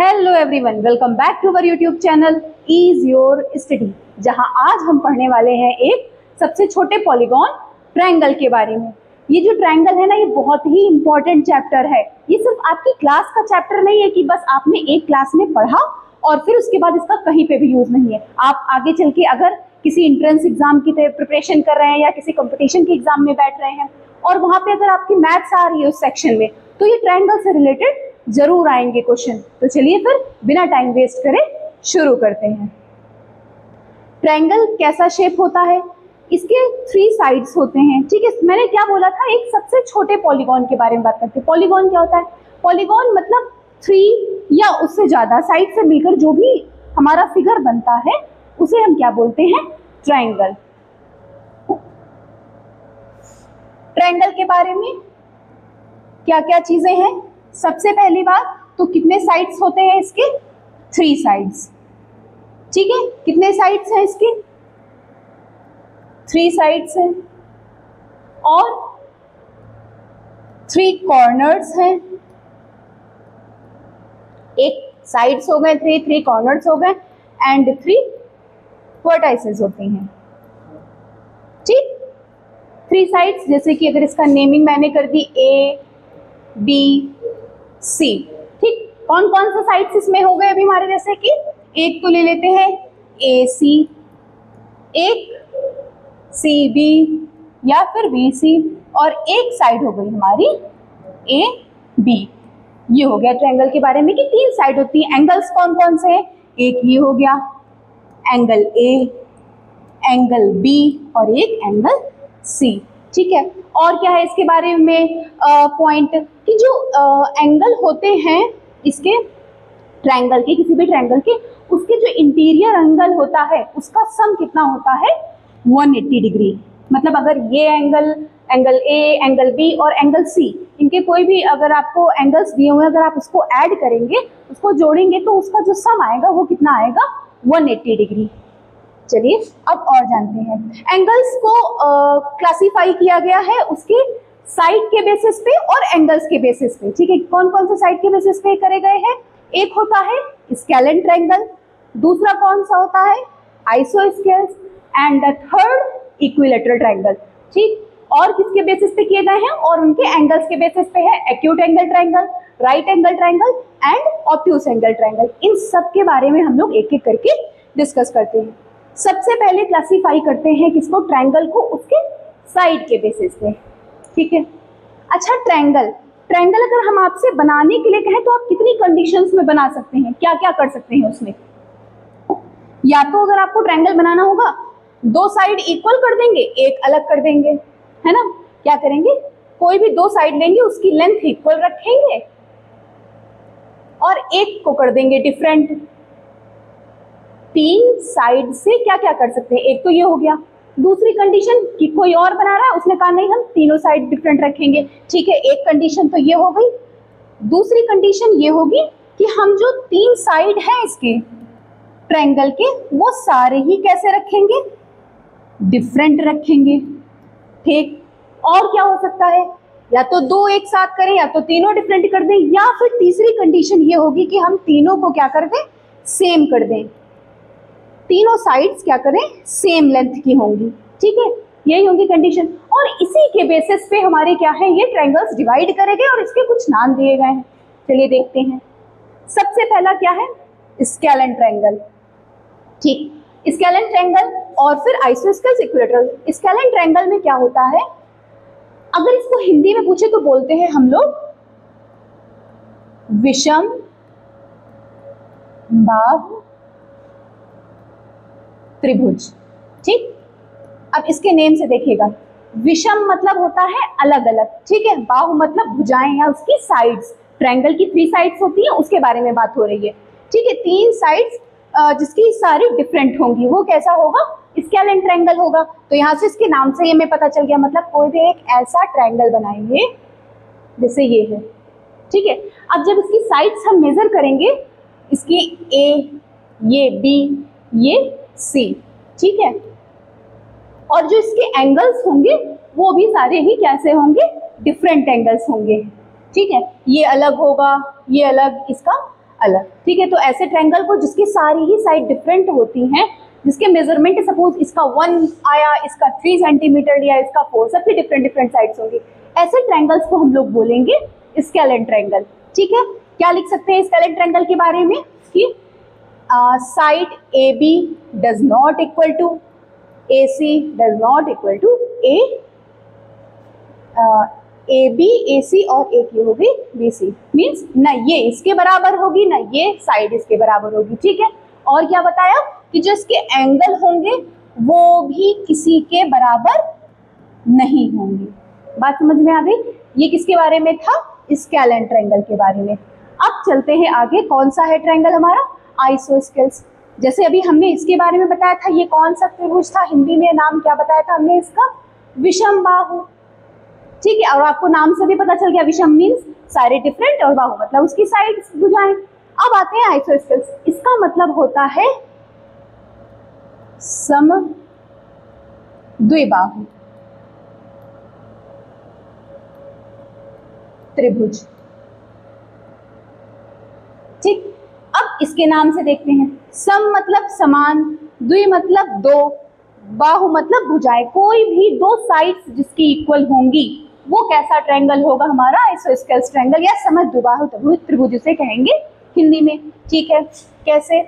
Hello everyone, welcome back to our YouTube channel is your study, जहां आज हम पढ़ने वाले हैं एक सबसे छोटे पॉलीगॉन ट्रायंगल के बारे में। ये जो ट्रायंगल है ना, ये बहुत ही इंपॉर्टेंट चैप्टर है। ये सिर्फ आपकी क्लास का चैप्टर नहीं है कि बस आपने एक क्लास में पढ़ा और फिर उसके बाद इसका कहीं पे भी यूज नहीं है। आप आगे चल के अगर किसी एंट्रेंस एग्जाम की प्रिपरेशन कर रहे हैं या किसी कंपटीशन के एग्जाम में बैठ रहे हैं और वहां पे अगर आपकी मैथ्स आ रही है उस सेक्शन में, तो ये ट्रायंगल से रिलेटेड जरूर आएंगे क्वेश्चन। तो चलिए फिर बिना टाइम वेस्ट करे शुरू करते हैं। ट्रायंगल कैसा शेप होता है? इसके 3 साइड्स होते हैं, ठीक है। मैंने क्या बोला था, एक सबसे छोटे पॉलीगॉन के बारे में बात करते हैं। पॉलीगॉन क्या होता है? पॉलीगॉन मतलब 3 या उससे ज्यादा साइड से मिलकर जो भी हमारा फिगर बनता है उसे हम क्या बोलते हैं? ट्रायंगल। ट्रायंगल के बारे में क्या क्या चीजें हैं? सबसे पहली बात तो कितने साइड्स होते हैं इसके? 3 साइड्स, ठीक है। कितने साइड्स हैं इसके? 3 साइड्स हैं और 3 कॉर्नर्स हैं। एक साइड्स हो गए 3 कॉर्नर्स हो गए एंड 3 वर्टाइसेस होती हैं, ठीक। 3 साइड्स, जैसे कि अगर इसका नेमिंग मैंने कर दी A, B, C, ठीक। कौन कौन से साइड्स इसमें हो गए अभी हमारे? जैसे कि एक तो ले लेते हैं AC, एक CB या फिर BC और एक साइड हो गई हमारी AB। ये हो गया ट्रायंगल के बारे में कि 3 साइड होती है। एंगल्स कौन कौन से हैं? एक ये हो गया एंगल A, एंगल B और एक एंगल C, ठीक है। और क्या है इसके बारे में पॉइंट कि जो एंगल होते हैं इसके ट्रायंगल के, किसी भी ट्रायंगल के, उसके जो इंटीरियर एंगल होता है उसका सम कितना होता है? 180 डिग्री। मतलब अगर ये एंगल A, एंगल B और एंगल C, इनके कोई भी अगर आपको एंगल्स दिए हुए हैं, अगर आप उसको ऐड करेंगे, उसको जोड़ेंगे तो उसका जो सम आएगा वो कितना आएगा? 180 डिग्री। चलिए अब और जानते हैं। एंगल्स को क्लासिफाई किया गया है उसके साइड के बेसिस पे और एंगल्स के बेसिस पे, ठीक है। कौन कौन से साइड के बेसिस पे करे गए हैं? एक होता है स्केलेन ट्रायंगल, दूसरा कौन सा होता है? Isosceles and the third equilateral triangle, ठीक। और किसके बेसिस पे किए गए हैं? और उनके एंगल्स के बेसिस पे है acute angle triangle, right angle triangle and obtuse angle triangle. इन सब के बारे में हम लोग एक एक करके डिस्कस करते हैं। सबसे पहले क्लासिफाई करते हैं किसको? ट्रायंगल को उसके साइड के बेसिस पे, ठीक है। अच्छा, ट्रायंगल अगर हम आपसे बनाने के लिए कहें तो आप कितनी कंडीशंस में बना सकते हैं? क्या क्या कर सकते हैं उसमें? या तो अगर आपको ट्रायंगल बनाना होगा 2 साइड इक्वल कर देंगे, एक अलग कर देंगे, है ना। क्या करेंगे? कोई भी 2 साइड लेंगे, उसकी लेंथ इक्वल रखेंगे और एक को कर देंगे डिफरेंट। 3 साइड से क्या क्या कर सकते हैं? एक तो ये हो गया। दूसरी कंडीशन कि कोई और बना रहा है, उसने कहा नहीं हम तीनों साइड डिफरेंट रखेंगे, ठीक है। एक कंडीशन तो ये हो गई। दूसरी कंडीशन ये होगी कि हम जो 3 साइड हैं इसके ट्रायंगल के, वो सारे ही कैसे रखेंगे? डिफरेंट रखेंगे, ठीक। और क्या हो सकता है? या तो 2 एक साथ करें या तो तीनों डिफरेंट कर दें, या फिर तीसरी कंडीशन ये होगी कि हम तीनों को क्या कर दें? सेम कर दें। तीनों साइड्स क्या करें? सेम लेंथ की होंगी, ठीक है। यही होंगी कंडीशन और इसी के बेसिस पे हमारे क्या है, ये ट्रायंगल्स डिवाइड करेंगे और इसके कुछ नाम दिए गए हैं। चलिए देखते हैं। सबसे पहला क्या है? स्केलेन ट्रायंगल, ठीक। स्केलेन ट्रायंगल और फिर आइसोस्केल्स, इक्विलैटरल। स्केलेन ट्रायंगल में क्या होता है, अगर इसको हिंदी में पूछे तो बोलते हैं हम लोग विषम बाहु त्रिभुज, ठीक। अब इसके नेम से देखिएगा, विषम मतलब होता है अलग अलग, ठीक है। बाहु मतलब भुजाएं या उसकी साइड्स। ट्रायंगल की 3 साइड्स होती हैं, उसके बारे में बात हो रही है, ठीक है। 3 साइड्स जिसकी सारी डिफरेंट होंगी, वो कैसा होगा? स्केलेन ट्रायंगल होगा। तो यहाँ से इसके नाम से हमें पता चल गया, मतलब कोई भी एक ऐसा ट्रायंगल बनाएंगे जैसे ये है, ठीक है। अब जब इसकी साइड्स हम मेजर करेंगे, इसकी A, ये B, ये C, ठीक है। और जो इसके एंगल्स होंगे वो भी सारे ही कैसे होंगे? डिफरेंट एंगल्स होंगे, ठीक है। ये अलग होगा, ये अलग, इसका अलग, ठीक है। तो ऐसे ट्रायंगल को जिसकी सारी ही साइड डिफरेंट होती हैं, जिसके मेजरमेंट सपोज इसका 1 आया, इसका 3 सेंटीमीटर लिया, इसका 4, सबकी डिफरेंट डिफरेंट साइड्स होंगी, ऐसे ट्रायंगल्स को हम लोग बोलेंगे स्केलेन ट्रायंगल, ठीक है। क्या लिख सकते हैं स्केलेन ट्रायंगल के बारे में कि side AB does not equal to AC does not equal to AB AC और एक ये होगी BC, मीन्स ना ये इसके बराबर होगी ना ये साइड इसके बराबर होगी, ठीक है। और क्या बताया कि जो इसके एंगल होंगे वो भी किसी के बराबर नहीं होंगे। बात समझ में आ गई? ये किसके बारे में था? स्केलेन ट्रायंगल के बारे में। अब चलते हैं आगे, कौन सा है ट्रायंगल हमारा? आइसोस्केल्स। जैसे अभी हमने इसके बारे में बताया था, ये कौन सा त्रिभुज था, हिंदी में नाम क्या बताया था हमने इसका? विषम बाहु, ठीक है। और आपको नाम से भी पता चल गया, विषम मीन्स सारे डिफरेंट और बाहु मतलब उसकी साइड्स भुजाएं। अब आते हैं आइसोस्केल्स, इसका मतलब होता है सम द्विबाहु त्रिभुज, ठीक। अब इसके नाम से देखते हैं, सम मतलब समान, द्वि मतलब दो, बाहु मतलब भुजाएं, कोई भी दो साइड्स जिसकी इक्वल होंगी वो कैसा ट्रायंगल होगा? हमारा आइसोस्केल्स ट्रायंगल या समद्विबाहु त्रिभुज उसे कहेंगे हिंदी में, ठीक है। कैसे?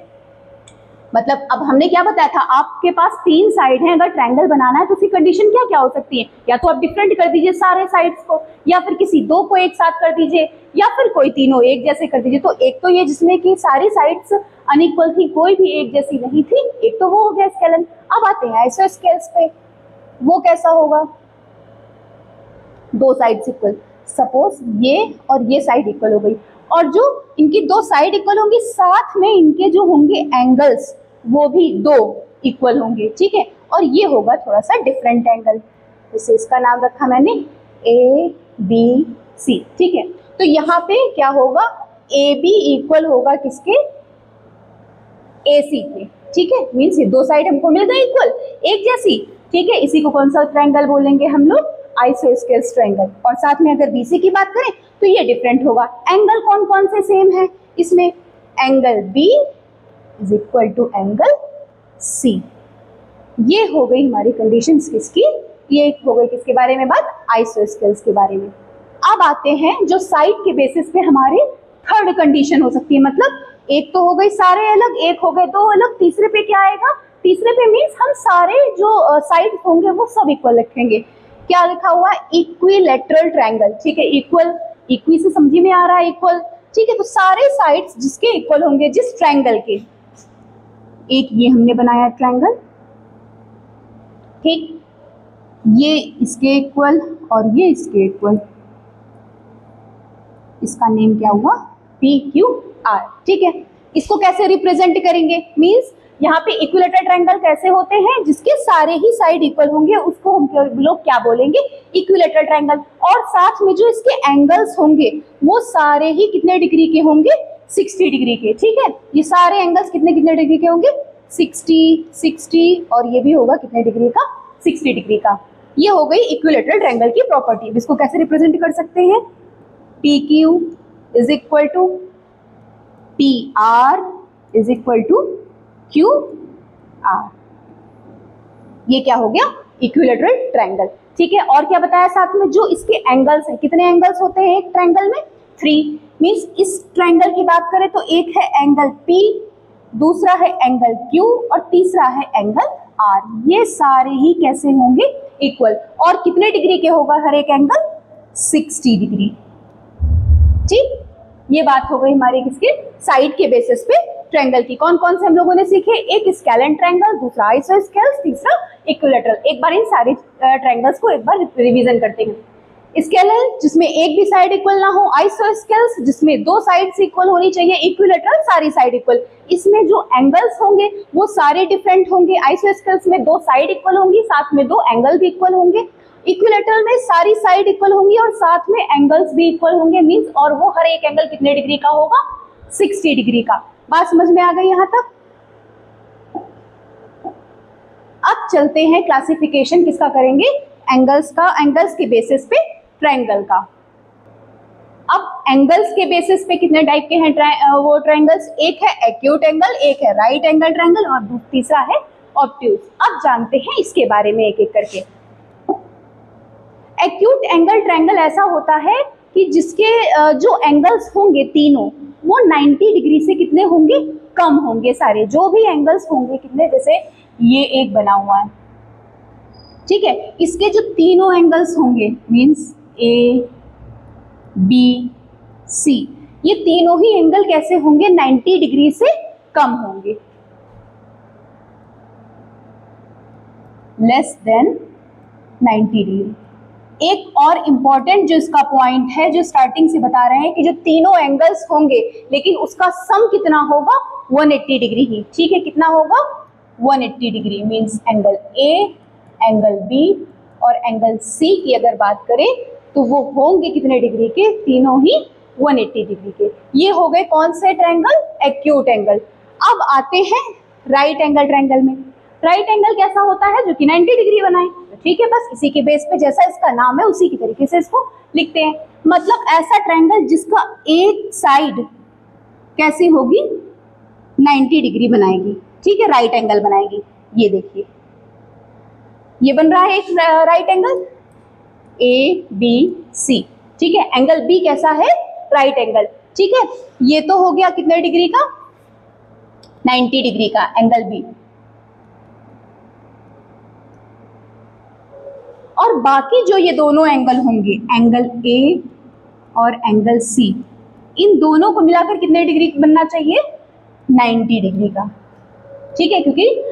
मतलब अब हमने क्या बताया था, आपके पास 3 साइड हैं, अगर ट्रायंगल बनाना है तो उसकी कंडीशन क्या क्या हो सकती है? या तो आप डिफरेंट कर दीजिए सारे साइड्स को, या फिर किसी दो को एक साथ कर दीजिए, या फिर कोई तीनों एक जैसे कर दीजिए। तो एक तो ये जिसमें कि सारी साइड्स अनइक्वल थी, कोई भी एक जैसी नहीं थी, एक तो वो हो गया स्केलेन। अब आते हैं आइसोस्केल्स पे, वो कैसा होगा? दो साइड्स इक्वल, सपोज ये और ये साइड इक्वल हो गई, और जो इनकी दो साइड इक्वल होंगी साथ में इनके जो होंगे एंगल्स वो भी दो इक्वल होंगे, ठीक है। और ये होगा थोड़ा सा डिफरेंट एंगल, जैसे इसका नाम रखा मैंने ABC, ठीक है। तो यहाँ पे क्या होगा? AB इक्वल होगा किसके? AC के, ठीक है। मीन्स ये दो साइड हमको मिल गई इक्वल, एक जैसी, ठीक है। इसी को कौन सा ट्रायंगल बोलेंगे हम लोग? Isosceles triangle. और साथ में अगर BC की बात करें तो ये डिफरेंट होगा। एंगल कौन कौन से सेम है इसमें? Angle B is equal to angle C। ये हो गई हमारी कंडीशंस किसकी? ये हो गई किसके बारे में बात? आइसोस्केल्स के बारे में। अब आते हैं जो साइड के बेसिस पे हमारे थर्ड कंडीशन हो सकती है, मतलब एक तो हो गई सारे अलग, एक हो गए दो अलग, तीसरे पे क्या आएगा? तीसरे पे मीन्स हम सारे जो साइड होंगे वो सब इक्वल रखेंगे। क्या लिखा हुआ? इक्विलैटरल ट्रायंगल, ठीक है। इक्वल, इक्वी से समझी में आ रहा है इक्वल, ठीक है। तो सारे साइड्स जिसके इक्वल होंगे, जिस ट्रायंगल के, एक ये हमने बनाया ट्रायंगल, ठीक, ये इसके इक्वल और ये इसके इक्वल, इसका नेम क्या हुआ? PQR, ठीक है। इसको कैसे रिप्रेजेंट करेंगे? मींस यहाँ पे इक्विलैटरल ट्रायंगल कैसे होते हैं? जिसके सारे ही साइड इक्वल होंगे उसको हम लोग क्या बोलेंगे? Equilateral triangle. और साथ में जो इसके एंगल्स होंगे वो सारे ही कितने डिग्री के होंगे? 60 डिग्री के, ठीक है। ये सारे एंगल्स कितने कितने डिग्री के होंगे? 60, 60, और ये भी होगा कितने डिग्री का? 60 डिग्री का। ये हो गई इक्विलैटरल ट्रायंगल की प्रॉपर्टी। इसको कैसे रिप्रेजेंट कर सकते हैं? PQ is equal to PR is equal to QR। ये क्या हो गया? इक्विलैटरल ट्रायंगल, ठीक है। और क्या बताया साथ में? जो इसके एंगल्स हैं, कितने एंगल्स होते हैं एक ट्रायंगल में? 3। मीन्स इस ट्रायंगल की बात करें तो एक है एंगल P, दूसरा है एंगल Q और तीसरा है एंगल R। ये सारे ही कैसे होंगे? इक्वल। और कितने डिग्री के होगा हर एक एंगल? 60 डिग्री, ठीक। ये बात हो गई हमारे किसके? साइड के बेसिस पे ट्रायंगल की। कौन कौन से हम लोगों ने सीखे? एक स्केलेन ट्रायंगल, दूसरा आइसोस्केल्स, तीसरा इक्विलैटरल। एक बार इन सारे ट्रायंगल्स को एक बार रिवीजन करते हैं। स्केलेन जिसमें एक भी साइड इक्वल ना हो, आइसोस्केल्स जिसमें दो साइड्स इक्वल होनी चाहिए, इक्विलैटरल सारी साइड इक्वल। इसमें जो एंगल्स होंगे वो सारे डिफरेंट होंगे। आइसोस्केल्स में दो साइड इक्वल होंगी, साथ में दो एंगल भी इक्वल होंगे। इक्विलैटरल में सारी साइड इक्वल होंगी और साथ में एंगल्स भी इक्वल होंगे, मींस और वो हर एक एंगल कितने डिग्री का होगा? 60 डिग्री का। बात समझ में आ गई यहां तक? अब चलते हैं क्लासिफिकेशन किसका करेंगे? एंगल्स का, एंगल्स के बेसिस पे ट्रायंगल का। अब एंगल्स के बेसिस पे कितने टाइप के हैं वो ट्रायंगल्स, एक है एक्यूट एंगल, एक है राइट एंगल ट्रायंगल और तीसरा है ऑब्ट्यूज। अब जानते हैं इसके बारे में एक एक करके। एक्यूट एंगल ट्रायंगल ऐसा होता है कि जिसके जो एंगल्स होंगे तीनों वो 90 डिग्री से कितने होंगे, कम होंगे। सारे जो भी एंगल्स होंगे कितने, जैसे ये एक बना हुआ है, ठीक है, इसके जो तीनों एंगल्स होंगे मींस ए बी सी, ये तीनों ही एंगल कैसे होंगे, 90 डिग्री से कम होंगे, लेस देन 90 डिग्री। एक और इम्पॉर्टेंट जो इसका पॉइंट है, जो स्टार्टिंग से बता रहे हैं कि जो तीनों एंगल्स होंगे लेकिन उसका सम कितना होगा, 180 डिग्री ही, ठीक है, कितना होगा 180 degree. Means angle A, angle B और एंगल सी की अगर बात करें तो वो होंगे कितने डिग्री के, तीनों ही 180 डिग्री के। ये हो गए कौन से ट्रायंगल, एक्यूट एंगल। अब आते हैं राइट एंगल ट्रायंगल में। राइट एंगल कैसा होता है, जो कि 90 डिग्री बनाए, तो ठीक है, बस इसी के बेस पे जैसा इसका नाम है उसी की तरीके से इसको लिखते हैं। मतलब ऐसा ट्रायंगल जिसका एक साइड कैसी होगी, 90 डिग्री बनाएगी, ठीक है, राइट एंगल बनाएगी। ये देखिए ये बन रहा है एक right angle A B C, ठीक है, एंगल बी कैसा है, राइट एंगल, ठीक है। ये तो हो गया कितने डिग्री का, 90 डिग्री का एंगल बी। और बाकी जो ये दोनों एंगल होंगे, एंगल ए और एंगल सी, इन दोनों को मिलाकर कितने डिग्री बनना चाहिए, 90 डिग्री का, ठीक है, क्योंकि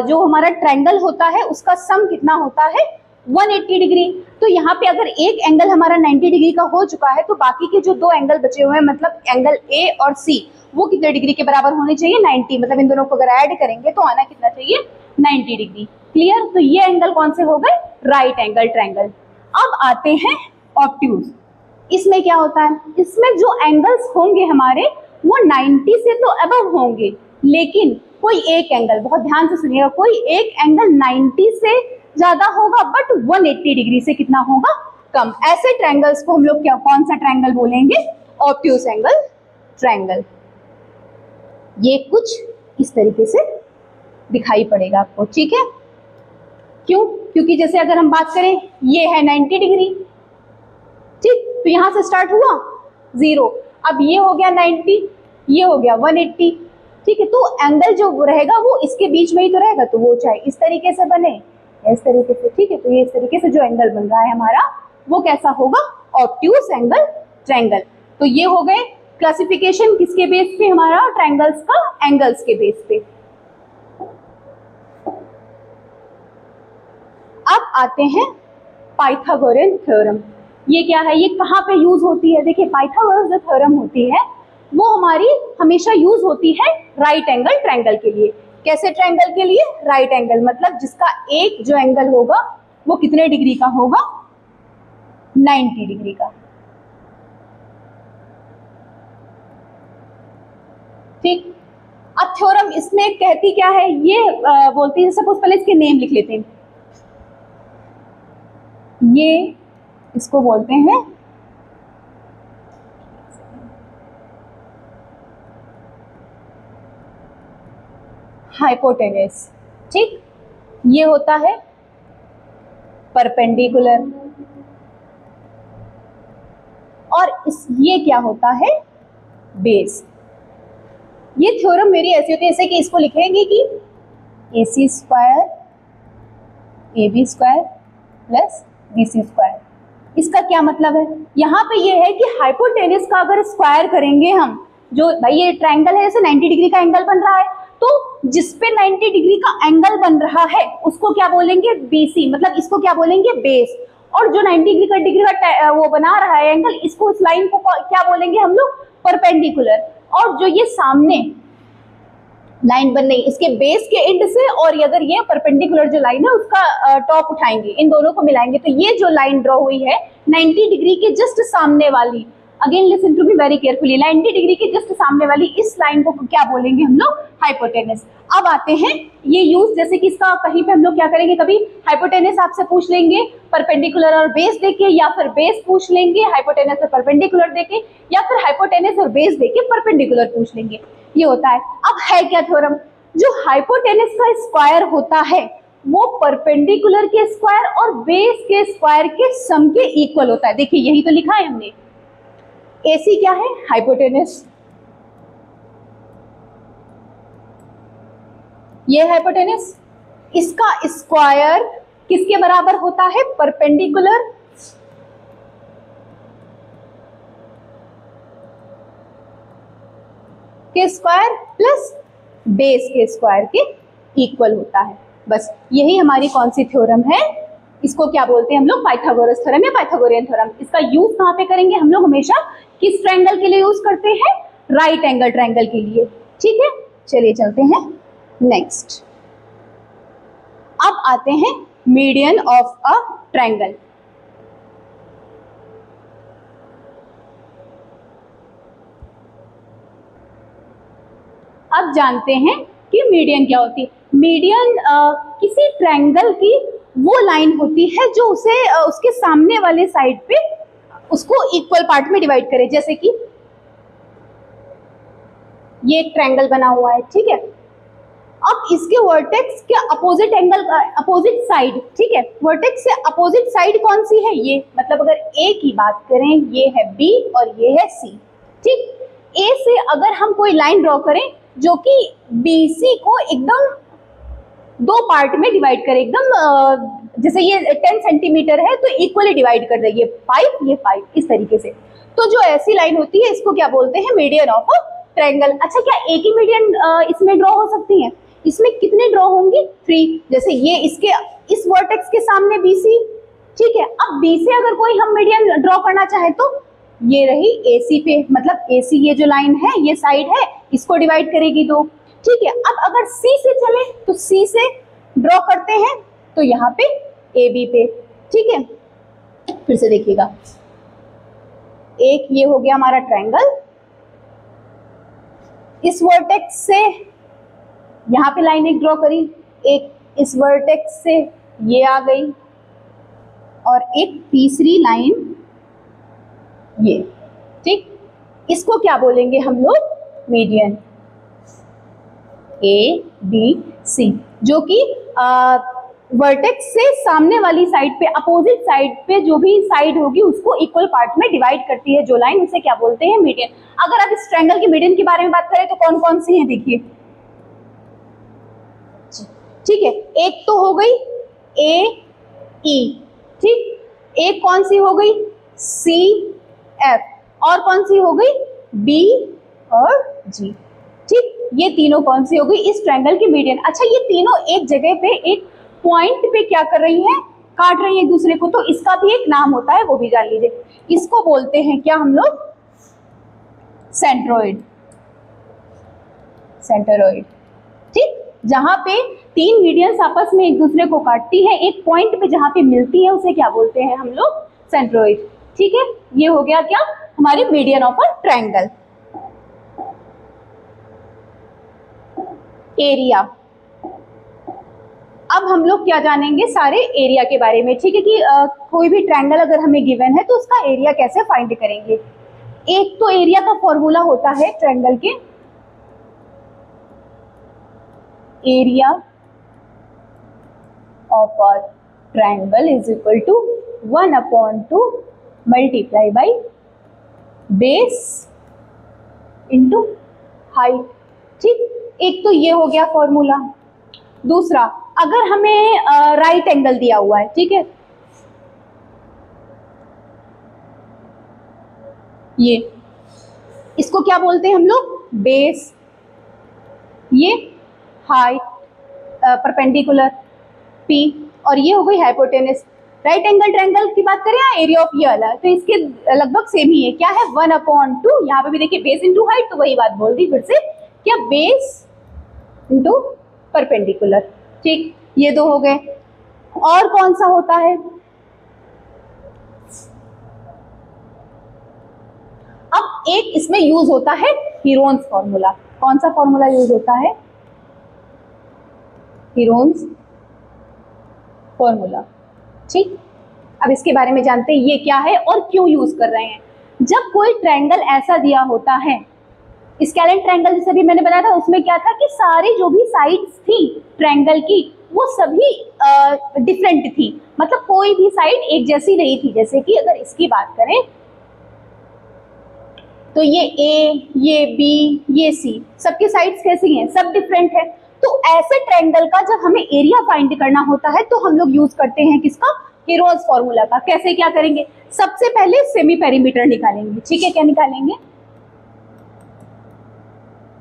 जो हमारा ट्रायंगल होता है उसका सम कितना होता है, 180 डिग्री। तो यहाँ पे अगर एक एंगल हमारा 90 डिग्री का हो चुका है तो बाकी के जो दो एंगल बचे हुए हैं, मतलब एंगल ए और सी, वो कितने डिग्री के बराबर होने चाहिए, 90। मतलब इन दोनों को अगर ऐड करेंगे तो आना कितना चाहिए, 90 डिग्री। क्लियर। तो ये एंगल कौन से हो गए, राइट एंगल ट्रायंगल। अब आते हैं ऑब्ट्यूज। इसमें क्या होता है, इसमें जो एंगल्स होंगे हमारे वो 90 से तो अबव होंगे, लेकिन कोई एक एंगल, बहुत ध्यान से सुनिएगा, कोई एक एंगल 90 से ज्यादा होगा बट 180 डिग्री से कितना होगा, कम। ऐसे ट्रायंगल्स को हम लोग क्या, कौन सा ट्रायंगल बोलेंगे, ऑब्ट्यूज एंगल ट्रायंगल। ये कुछ इस तरीके से दिखाई पड़ेगा आपको, ठीक है। क्यों, क्योंकि जैसे अगर हम बात करें, ये है 90 डिग्री, ठीक, तो यहां से स्टार्ट हुआ 0, अब ये हो गया 90, ये हो गया 180, ठीक है। तो एंगल जो रहेगा वो इसके बीच में ही तो रहेगा, तो वो चाहे इस तरीके से बने या इस तरीके से, ठीक है। तो ये इस तरीके से जो एंगल बन रहा है हमारा वो कैसा होगा, ऑब्ट्यूज एंगल ट्रायंगल। तो ये हो गए क्लासिफिकेशन किसके बेस पे, हमारा ट्रायंगल्स का एंगल्स के बेस पे। अब आते हैं पाइथागोरन थ्योरम। ये क्या है, ये कहाँ पे यूज होती है, देखिए पाइथागोरस जो थ्योरम होती है वो हमारी हमेशा यूज होती है राइट एंगल ट्रायंगल के लिए। कैसे ट्रायंगल के लिए, राइट एंगल, मतलब जिसका एक जो एंगल होगा वो कितने डिग्री का होगा, 90 डिग्री का, ठीक। अब थ्योरम इसमें कहती क्या है, ये बोलती है, सपोज पहले इसके नेम लिख लेते हैं। ये इसको बोलते हैं हाइपोटेनस, ठीक। ये होता है परपेंडिकुलर, और ये क्या होता है, बेस। ये थ्योरम मेरी ऐसी होती है जैसे कि इसको लिखेंगे कि AC square AB square plus BC square. इसका क्या मतलब है, यहाँ पे ये है कि हाइपोटेनस का अगर स्क्वायर करेंगे हम, जो भाई ये ट्रायंगल है जैसे 90 डिग्री का एंगल बन रहा है, तो जिसपे 90 डिग्री का एंगल बन रहा है उसको क्या बोलेंगे, BC, मतलब इसको क्या बोलेंगे, बेस। और जो 90 डिग्री का वो बना रहा है एंगल, इसको, इस लाइन को क्या बोलेंगे हम लोग, परपेंडिकुलर। और जो ये सामने लाइन बन रही इसके बेस के एंड से, और अगर ये परपेंडिकुलर जो लाइन है उसका टॉप उठाएंगे, इन दोनों को मिलाएंगे, तो ये जो लाइन ड्रॉ हुई है 90 डिग्री के जस्ट सामने वाली, again listen to me very carefully, 90 degree के जस्ट सामने वाली इस लाइन को क्या बोलेंगे हम लोग, हाइपोटेनस। अब आते हैं ये यूज, जैसे कि इसका कहीं पे हम लोग क्या करेंगे, कभी हाइपोटेनस आपसे पूछ लेंगे परपेंडिकुलर और बेस देके, या फिर बेस पूछ लेंगे हाइपोटेनस और परपेंडिकुलर देके, या फिर हाइपोटेनस और बेस देके परपेंडिकुलर पूछ लेंगे, ये होता है। अब है क्या थ्योरम, जो हाइपोटेनस का स्क्वायर होता है वो परपेंडिकुलर के स्क्वायर और बेस के स्क्वायर के सम के इक्वल होता है। देखिए यही तो लिखा है हमने, AC क्या है, हाइपोटेनस, ये हाइपोटेनस, इसका स्क्वायर किसके बराबर होता है, परपेंडिकुलर के स्क्वायर प्लस बेस के स्क्वायर के इक्वल होता है। बस यही हमारी कौन सी थ्योरम है, इसको क्या बोलते हैं हम लोग, पाइथागोरस थ्योरम या पाइथागोरियन थ्योरम। इसका यूज कहाँ पे करेंगे हम लोग, हमेशा किस ट्रायंगल के लिए यूज करते हैं, राइट एंगल ट्रायंगल के लिए। ठीक है, चलिए चलते हैं नेक्स्ट। अब आते हैं मीडियन ऑफ अ ट्रायंगल। अब जानते हैं कि मीडियन क्या होती है। मीडियन किसी ट्रायंगल की वो लाइन होती है जो उसे उसके सामने वाले साइड पे उसको इक्वल पार्ट में डिवाइड करे। जैसे कि ये एक ट्रायंगल बना हुआ है, ठीक है, अब इसके वर्टेक्स के अपोजिट एंगल, अपोजिट साइड, ठीक है, वर्टेक्स से अपोजिट साइड कौन सी है, ये, मतलब अगर ए की बात करें ये है बी और ये है सी। ठीक, ए से अगर हम कोई लाइन ड्रॉ करें जो कि BC को एकदम दो पार्ट में डिवाइड करे, एकदम जैसे ये 10 सेंटीमीटर है तो इक्वली डिवाइड कर देंगे, 5 ये 5 इस तरीके से, तो जो ऐसी लाइन होती है इसको क्या बोलते हैं, मीडियन ऑफ अ ट्रायंगल। अच्छा, क्या एक ही मीडियन इसमें ड्रॉ हो सकती है, इसमें कितने ड्रॉ होंगी, 3। जैसे ये इसके इस वर्टेक्स के सामने BC, ठीक है, अब B से अगर कोई हम मीडियन ड्रॉ करना चाहे तो ये रही AC पे, मतलब AC ये जो लाइन है ये साइड है, इसको डिवाइड करेगी दो। ठीक है, अब अगर C से चले तो C से ड्रॉ करते हैं तो यहाँ पे AB पे। ठीक है, फिर से देखिएगा, एक ये हो गया हमारा ट्रायंगल, इस वर्टेक्स से यहाँ पे लाइन एक ड्रॉ करी, एक इस वर्टेक्स से ये आ गई और एक तीसरी लाइन ये। ठीक, इसको क्या बोलेंगे हम लोग, मीडियन, ABC, जो कि वर्टेक्स से सामने वाली साइड पे, अपोजिट साइड पे जो भी साइड होगी उसको इक्वल पार्ट में डिवाइड करती है जो लाइन, उसे क्या बोलते हैं, मीडियन। अगर आप इस ट्रायंगल के मीडियन के बारे में बात करें तो कौन कौन सी है, देखिए, ठीक है, एक तो हो गई AE, ठीक, एक कौन सी हो गई CF, और कौन सी हो गई B और G। ठीक, ये तीनों कौन सी हो गई इस ट्रायंगल की मीडियन। अच्छा, ये तीनों एक जगह पे एक पॉइंट पे क्या कर रही हैं, काट रही हैं एक दूसरे को, तो इसका भी एक नाम होता है, वो भी जान लीजिए, इसको बोलते हैं क्या हम लोग, सेंट्रोइड, सेंट्रोइड। ठीक, जहां पे तीन मीडियंस आपस में एक दूसरे को काटती है, एक पॉइंट पे जहां पे मिलती है उसे क्या बोलते हैं हम लोग, सेंट्रोइड। ठीक है, ये हो गया क्या, हमारी median of a triangle. Area, अब हम लोग क्या जानेंगे, सारे एरिया के बारे में। ठीक है, कि कोई भी ट्रायंगल अगर हमें गिवन है तो उसका एरिया कैसे फाइंड करेंगे। एक तो एरिया का फॉर्मूला होता है ट्रायंगल के, area of a triangle is equal to 1/2 multiply by base into height. ठीक, एक तो ये हो गया फॉर्मूला। दूसरा, अगर हमें राइट एंगल दिया हुआ है, ठीक है, ये, इसको क्या बोलते हैं हम लोग, बेस, ये हाइट परपेंडिकुलर P, और ये हो गई हाइपोटेनस। राइट एंगल ट्रायंगल की बात करें या एरिया ऑफ ये वाला, तो इसके लगभग सेम ही है, क्या है 1/2, यहाँ पे भी देखिए बेस इंटू हाइट, तो वही बात बोल दी फिर से, क्या बेस इंटू परपेंडिकुलर। ठीक, ये दो हो गए। और कौन सा होता है, एक इसमें यूज होता है हीरोन्स फॉर्मूला। कौन सा फॉर्मूला यूज होता है? Heron's formula. ठीक, अब इसके बारे में जानते हैं ये क्या है और क्यों यूज कर रहे हैं। जब कोई ट्रायंगल ऐसा दिया होता है, स्केलेन ट्रायंगल जैसे भी मैंने बताया था, उसमें क्या था कि सारी जो भी साइड्स थी ट्रायंगल की वो सभी डिफरेंट थी, मतलब कोई भी साइड एक जैसी नहीं थी। जैसे कि अगर इसकी बात करें तो ये ए, ये बी, ये सी, सबकी साइड्स कैसी हैं? सब डिफरेंट है। तो ऐसे ट्रायंगल का जब हमें एरिया फाइंड करना होता है तो हम लोग यूज करते हैं किसका? हीरोन्स फॉर्मूला का। कैसे क्या करेंगे? सबसे पहले सेमी पेरीमीटर निकालेंगे। ठीक है, क्या निकालेंगे?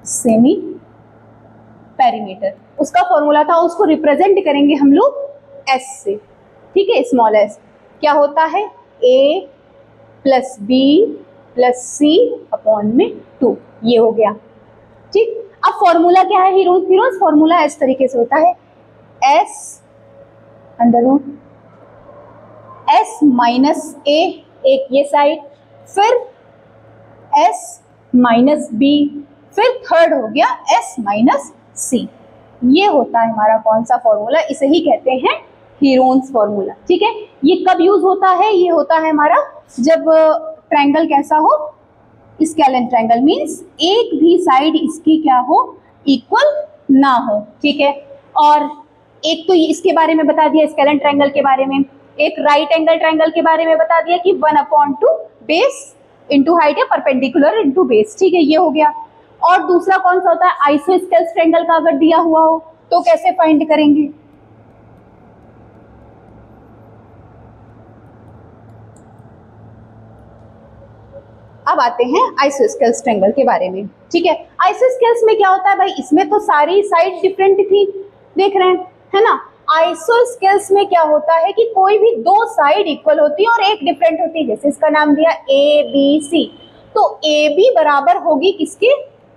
सेमी पेरीमीटर, उसका फॉर्मूला था, उसको रिप्रेजेंट करेंगे हम लोग एस से। ठीक है, स्मॉल एस क्या होता है? ए प्लस बी प्लस सी अपॉन में 2, ये हो गया। ठीक, अब फॉर्मूला क्या है हीरोन्स फॉर्मूला इस तरीके से होता है, S under root S minus A, एक ये साइड, फिर एस माइनस बी, फिर थर्ड हो गया एस माइनस सी। ये होता है हमारा कौन सा फॉर्मूला? इसे ही कहते हैं हीरोन्स फॉर्मूला। ठीक है, ये कब यूज होता है? ये होता है हमारा जब ट्रायंगल कैसा हो? स्केलेन ट्रायंगल, मींस एक भी साइड इसकी क्या हो? इक्वल ना हो। ठीक है, और एक तो इसके बारे में बता दिया स्केलेन ट्रायंगल के बारे में, एक राइट एंगल ट्रायंगल के बारे में बता दिया कि 1/2 बेस इंटू हाइट या परपेंडिकुलर इंटू बेस। ठीक है, ये हो गया। और दूसरा कौन सा होता है? आइसोस्केल्स ट्रायंगल का अगर दिया हुआ हो तो कैसे फाइंड करेंगे? अब आते हैं आइसोस्केल्स ट्रायंगल के बारे में। ठीक है, आइसोस्केल्स में क्या होता है भाई? इसमें तो सारी साइड डिफरेंट थी, देख रहे हैं, है ना। आइसोस्केल्स में क्या होता है कि कोई भी दो साइड इक्वल होती है और एक डिफरेंट होती है। जैसे इसका नाम दिया ए बी सी, तो ए बी बराबर होगी किसके?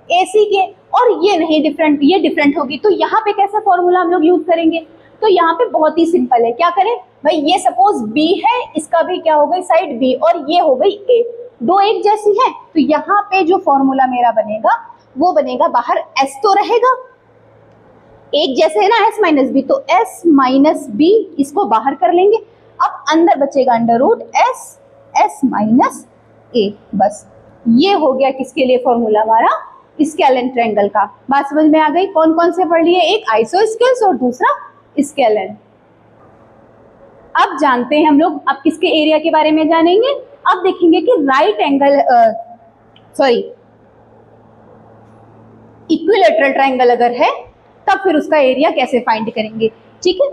ए सी के, और ये नहीं डिफरेंट, ये डिफरेंट होगी। तो यहाँ पे कैसा फॉर्मूला हम लोग यूज करेंगे? तो यहाँ पे बहुत ही सिंपल है, क्या करें भाई? ये सपोज बी है, इसका भी क्या हो गई साइड बी, और ये हो गई ए, दो एक जैसी है, तो यहाँ पे जो फॉर्मूला मेरा बनेगा वो बनेगा, बाहर एस तो रहेगा, एक जैसे है ना एस माइनस बी, तो एस माइनस बी इसको बाहर कर लेंगे। अब अंदर बचेगा under root S S minus A, बस ये हो गया किसके लिए फॉर्मूला? हमारा स्केलेन ट्रायंगल का। बात समझ में आ गई? कौन कौन से पढ़ लिए? एक आइसोस्केल्स और दूसरा स्केलेन। अब जानते हैं हम लोग, अब किसके एरिया के बारे में जानेंगे? अब देखेंगे कि राइट एंगल इक्विलैटरल ट्रायंगल अगर है तब फिर उसका एरिया कैसे फाइंड करेंगे। ठीक है,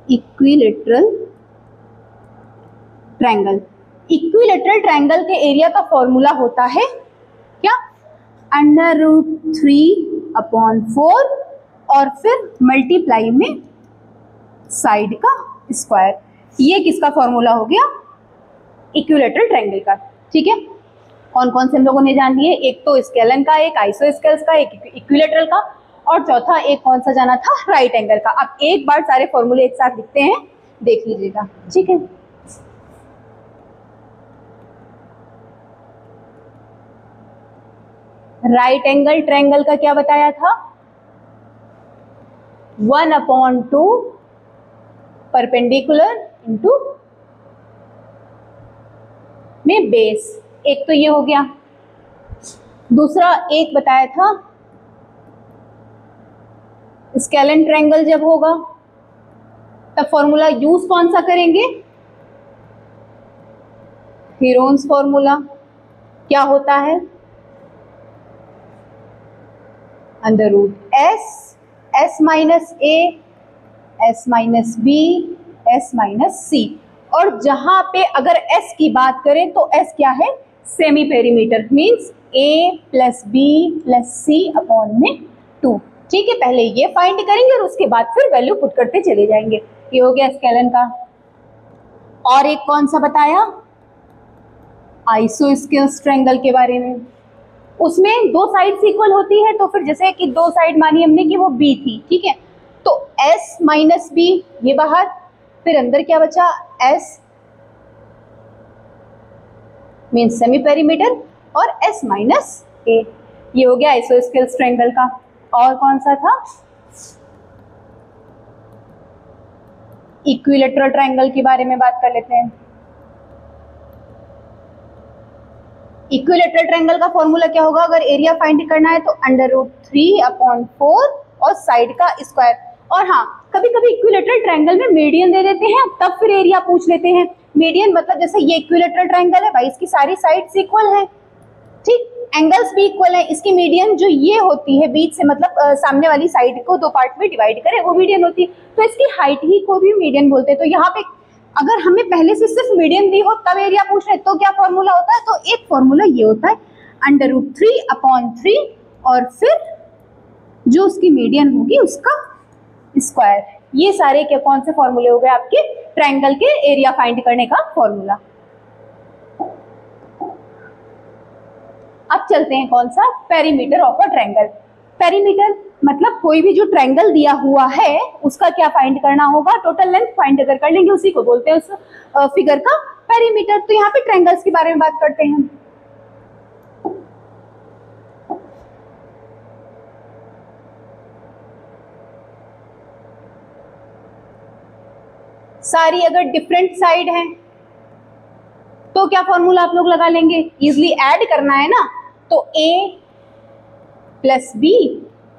इक्विलैटरल ट्रायंगल, इक्विलैटरल ट्रायंगल के एरिया का फॉर्मूला होता है क्या? अंडर रूट 3/4 और फिर मल्टीप्लाई में साइड का स्क्वायर। ये किसका फॉर्मूला हो गया? इक्विलैटरल ट्रायंगल का। ठीक है, कौन कौन से हम लोगों ने जान लिए? एक तो स्केलेन का, एक आइसोस्केल्स का, एक इक्विलैटरल का, और चौथा एक कौन सा जाना था? राइट एंगल का। अब एक बार सारे फॉर्मूले एक साथ लिखते हैं, देख लीजिएगा। ठीक है, राइट एंगल ट्रायंगल का क्या बताया था? 1/2 परपेंडिकुलर इंटू में बेस, एक तो ये हो गया। दूसरा एक बताया था स्केलेन ट्रायंगल जब होगा तब फॉर्मूला यूज कौन सा करेंगे? Heron's formula. क्या होता है? Under root S S minus A S minus B S minus C, और जहां पे अगर एस की बात करें तो एस क्या है? सेमी पेरीमीटर, मींस ए प्लस बी प्लस सी अपॉन में 2। ठीक है, पहले ये फाइंड करेंगे और उसके बाद फिर वैल्यू पुट करते चले जाएंगे। ये हो गया स्केलेन का। और एक कौन सा बताया? आइसोस्केल्स ट्रायंगल के बारे में। उसमें दो साइड्स इक्वल होती है, तो फिर जैसे कि दो साइड मानी हमने कि वो बी थी, ठीक है, तो एस माइनस बी ये बाहर, फिर अंदर क्या बचा? एस मीन्स सेमी पेरीमीटर, और S माइनस A। ये हो गया आइसोस्केल्स ट्रायंगल का। और कौन सा था? इक्विलैटरल ट्रायंगल के बारे में बात कर लेते हैं। इक्विलैटरल ट्रायंगल का फॉर्मूला क्या होगा? अगर एरिया फाइंड करना है तो √3/4 और साइड का स्क्वायर। और हाँ, कभी कभी इक्विलैटरल ट्रायंगल में मीडियन दे देते हैं, तब फिर एरिया पूछ लेते हैं। मीडियन मतलब जैसे ये इक्विलैटरल ट्रायंगल है भाई, इसकी सारी साइड्स इक्वल हैं, ठीक, एंगल्स भी इक्वल है। इसकी मीडियन जो ये होती है बीच से, मतलब सामने वाली साइड को दो पार्ट में डिवाइड करे, वो मीडियन होती है। तो इसकी हाइट ही को भी मीडियन बोलते हैं। तो यहाँ पे अगर हमें पहले से सिर्फ मीडियन दी हो तब एरिया पूछ रहे तो क्या फॉर्मूला होता है? तो एक फॉर्मूला ये होता है √3/3 और फिर जो उसकी मीडियन होगी उसका स्क्वायर। ये सारे क्या कौन से फॉर्मूले हो गए आपके ट्रायंगल के एरिया फाइंड करने का फॉर्मूला। अब चलते हैं कौन सा? Perimeter of a triangle. Perimeter मतलब कोई भी जो ट्रायंगल दिया हुआ है उसका क्या फाइंड करना होगा? टोटल लेंथ फाइंड अगर कर लेंगे उसी को बोलते हैं उस फिगर का पेरीमीटर। तो यहाँ पे ट्रायंगल्स के बारे में बात करते हैं। सारी अगर डिफरेंट साइड है तो क्या फॉर्मूला आप लोग लगा लेंगे? इजिली ऐड करना है ना, तो A + B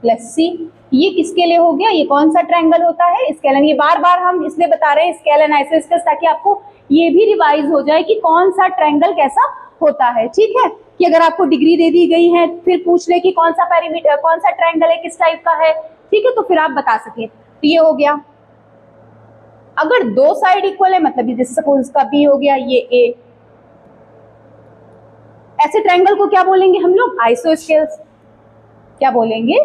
+ C। ये किसके लिए हो गया? ये कौन सा ट्रायंगल होता है? स्केलन। ये बार बार हम इसलिए बता रहे हैं स्केलन आइसोस्केल्स, ताकि आपको ये भी रिवाइज हो जाए कि कौन सा ट्रायंगल कैसा होता है। ठीक है, कि अगर आपको डिग्री दे दी गई है फिर पूछ ले कि कौन सा पेरीमीटर, कौन सा ट्रायंगल है, किस टाइप का है, ठीक है, तो फिर आप बता सकें। तो ये हो गया। अगर दो साइड इक्वल है, मतलब जैसे सपोज इसका B हो गया, ये A, ऐसे ट्रायंगल को क्या बोलेंगे हम लोग? आइसोस्केल्स। क्या बोलेंगे?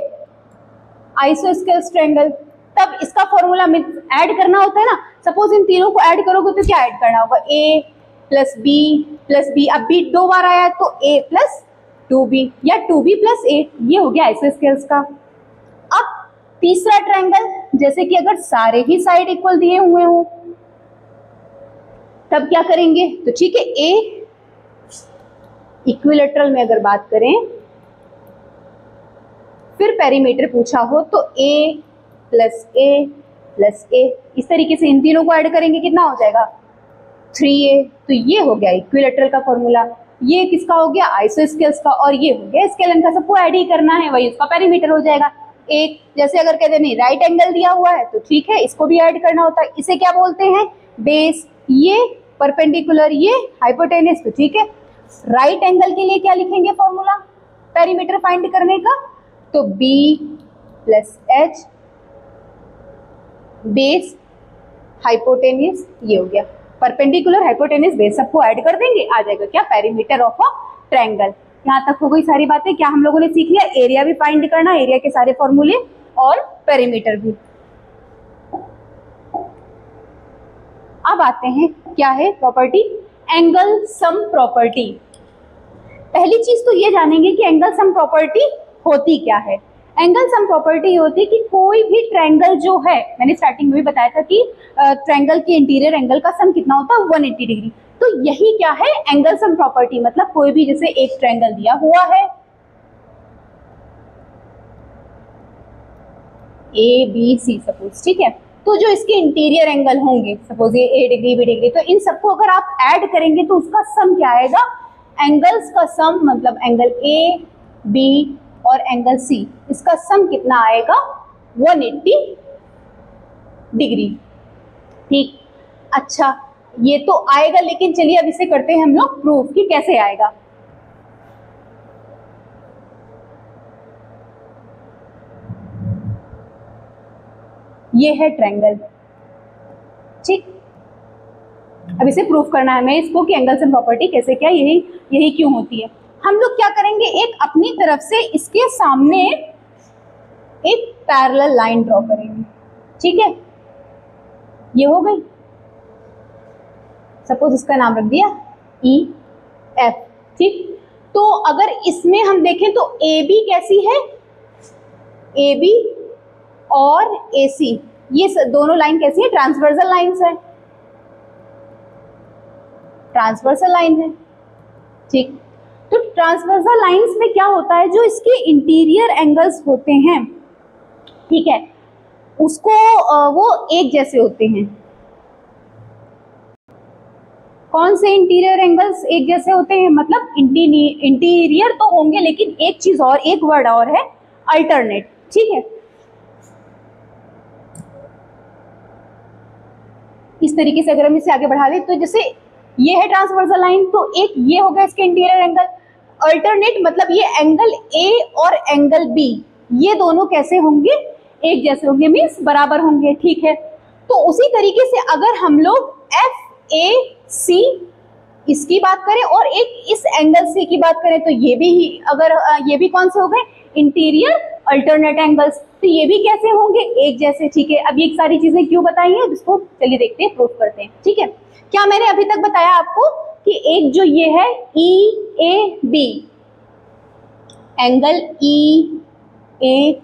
Isosceles triangle. तब इसका फॉर्मूला में ऐड करना होता है ना। सपोज इन तीनों को ऐड करोगे तो क्या ऐड करना होगा? A + B + B। अब B 2 बार आया तो A + 2B या 2B + A। ये हो गया आइसोस्केल्स का। अब तीसरा ट्रायंगल, जैसे कि अगर सारे ही साइड इक्वल दिए हुए हों तब क्या करेंगे? तो ठीक है, A इक्विलैटरल में अगर बात करें, फिर पेरीमीटर पूछा हो तो A + A + A, इस तरीके से इन तीनों को ऐड करेंगे, कितना हो जाएगा? 3A। तो ये हो गया इक्विलैटरल का फॉर्मूला। ये किसका हो गया? आइसोस्केल्स का। और ये हो गया स्केलन का। सबको ऐड ही करना है, वही उसका पेरीमीटर हो जाएगा। एक जैसे अगर कहते नहीं राइट एंगल दिया हुआ है तो ठीक है, इसको भी ऐड करना होता है। इसे क्या बोलते हैं? बेस। ये परपेंडिकुलर, ये हाइपोटेनस। तो ठीक है, राइट एंगल के लिए क्या लिखेंगे फॉर्मूला पेरीमीटर फाइंड करने का? तो B + H बेस हाइपोटेनस। ये हो गया परपेंडिकुलर, हाइपोटेनस, बेस, सबको ऐड कर देंगे, आ जाएगा क्या? Perimeter of a triangle. यहाँ तक हो गई सारी बातें। क्या हम लोगों ने सीख लिया? एरिया भी फाइंड करना, एरिया के सारे फॉर्मूले, और पेरीमीटर भी। अब आते हैं क्या है प्रॉपर्टी? Angle sum property. पहली चीज तो ये जानेंगे कि एंगल सम प्रॉपर्टी होती क्या है। एंगल सम प्रॉपर्टी होती है कि कोई भी ट्रायंगल जो है, मैंने स्टार्टिंग में भी बताया था कि ट्रायंगल के इंटीरियर एंगल का सम कितना होता है? 180 डिग्री। तो यही क्या है? Angle sum property. मतलब कोई भी जैसे एक ट्रायंगल दिया हुआ है ABC सपोज, ठीक है, तो जो इसके इंटीरियर एंगल होंगे, सपोज ये A डिग्री, B डिग्री, तो इन सबको अगर आप ऐड करेंगे तो उसका सम क्या आएगा? एंगल्स का सम, मतलब एंगल A, B और एंगल C, इसका सम कितना आएगा? 180 डिग्री। ठीक, अच्छा, ये तो आएगा, लेकिन चलिए अब इसे करते हैं हम लोग प्रूफ कि कैसे आएगा। ये है ट्रायंगल, ठीक, अब इसे प्रूफ करना है हमें इसको कि एंगल सम प्रॉपर्टी कैसे, क्या यही क्यों होती है। हम लोग क्या करेंगे? एक अपनी तरफ से इसके सामने एक पैरेलल लाइन ड्रॉ करेंगे, ठीक है, ये हो गई। सपोज इसका नाम रख दिया EF, ठीक। तो अगर इसमें हम देखें तो AB कैसी है? AB और AC, ये दोनों लाइन कैसी है? ट्रांसवर्सल लाइंस है, ट्रांसवर्सल लाइन है। ठीक। तो ट्रांसवर्सल लाइंस में क्या होता है, जो इसके इंटीरियर एंगल्स होते हैं, ठीक है, उसको वो एक जैसे होते हैं। कौन से इंटीरियर एंगल्स एक जैसे होते हैं, मतलब इंटीरियर तो होंगे, लेकिन एक चीज और, एक वर्ड और है, अल्टरनेट, ठीक है। इस तरीके से अगर हम इसे आगे बढ़ा लें तो जैसे ये है ट्रांसवर्सल लाइन, तो एक ये हो गया इसके इंटीरियर एंगल। अल्टरनेट मतलब ये एंगल ए और एंगल बी, ये दोनों कैसे होंगे, एक जैसे होंगे, मीन्स बराबर होंगे, ठीक है। तो उसी तरीके से अगर हम लोग एफ ए सी इसकी बात करें और एक इस एंगल सी की बात करें, तो ये भी अगर ये भी कौन से हो गए, इंटीरियर अल्टरनेट एंगल्स, तो ये भी कैसे होंगे, एक जैसे, ठीक है। अब ये सारी चीजें क्यों बताई हैं, इसको चलिए देखते हैं, प्रूफ करते हैं, ठीक है। क्या मैंने अभी तक बताया आपको कि एक जो ये है E A B, angle E A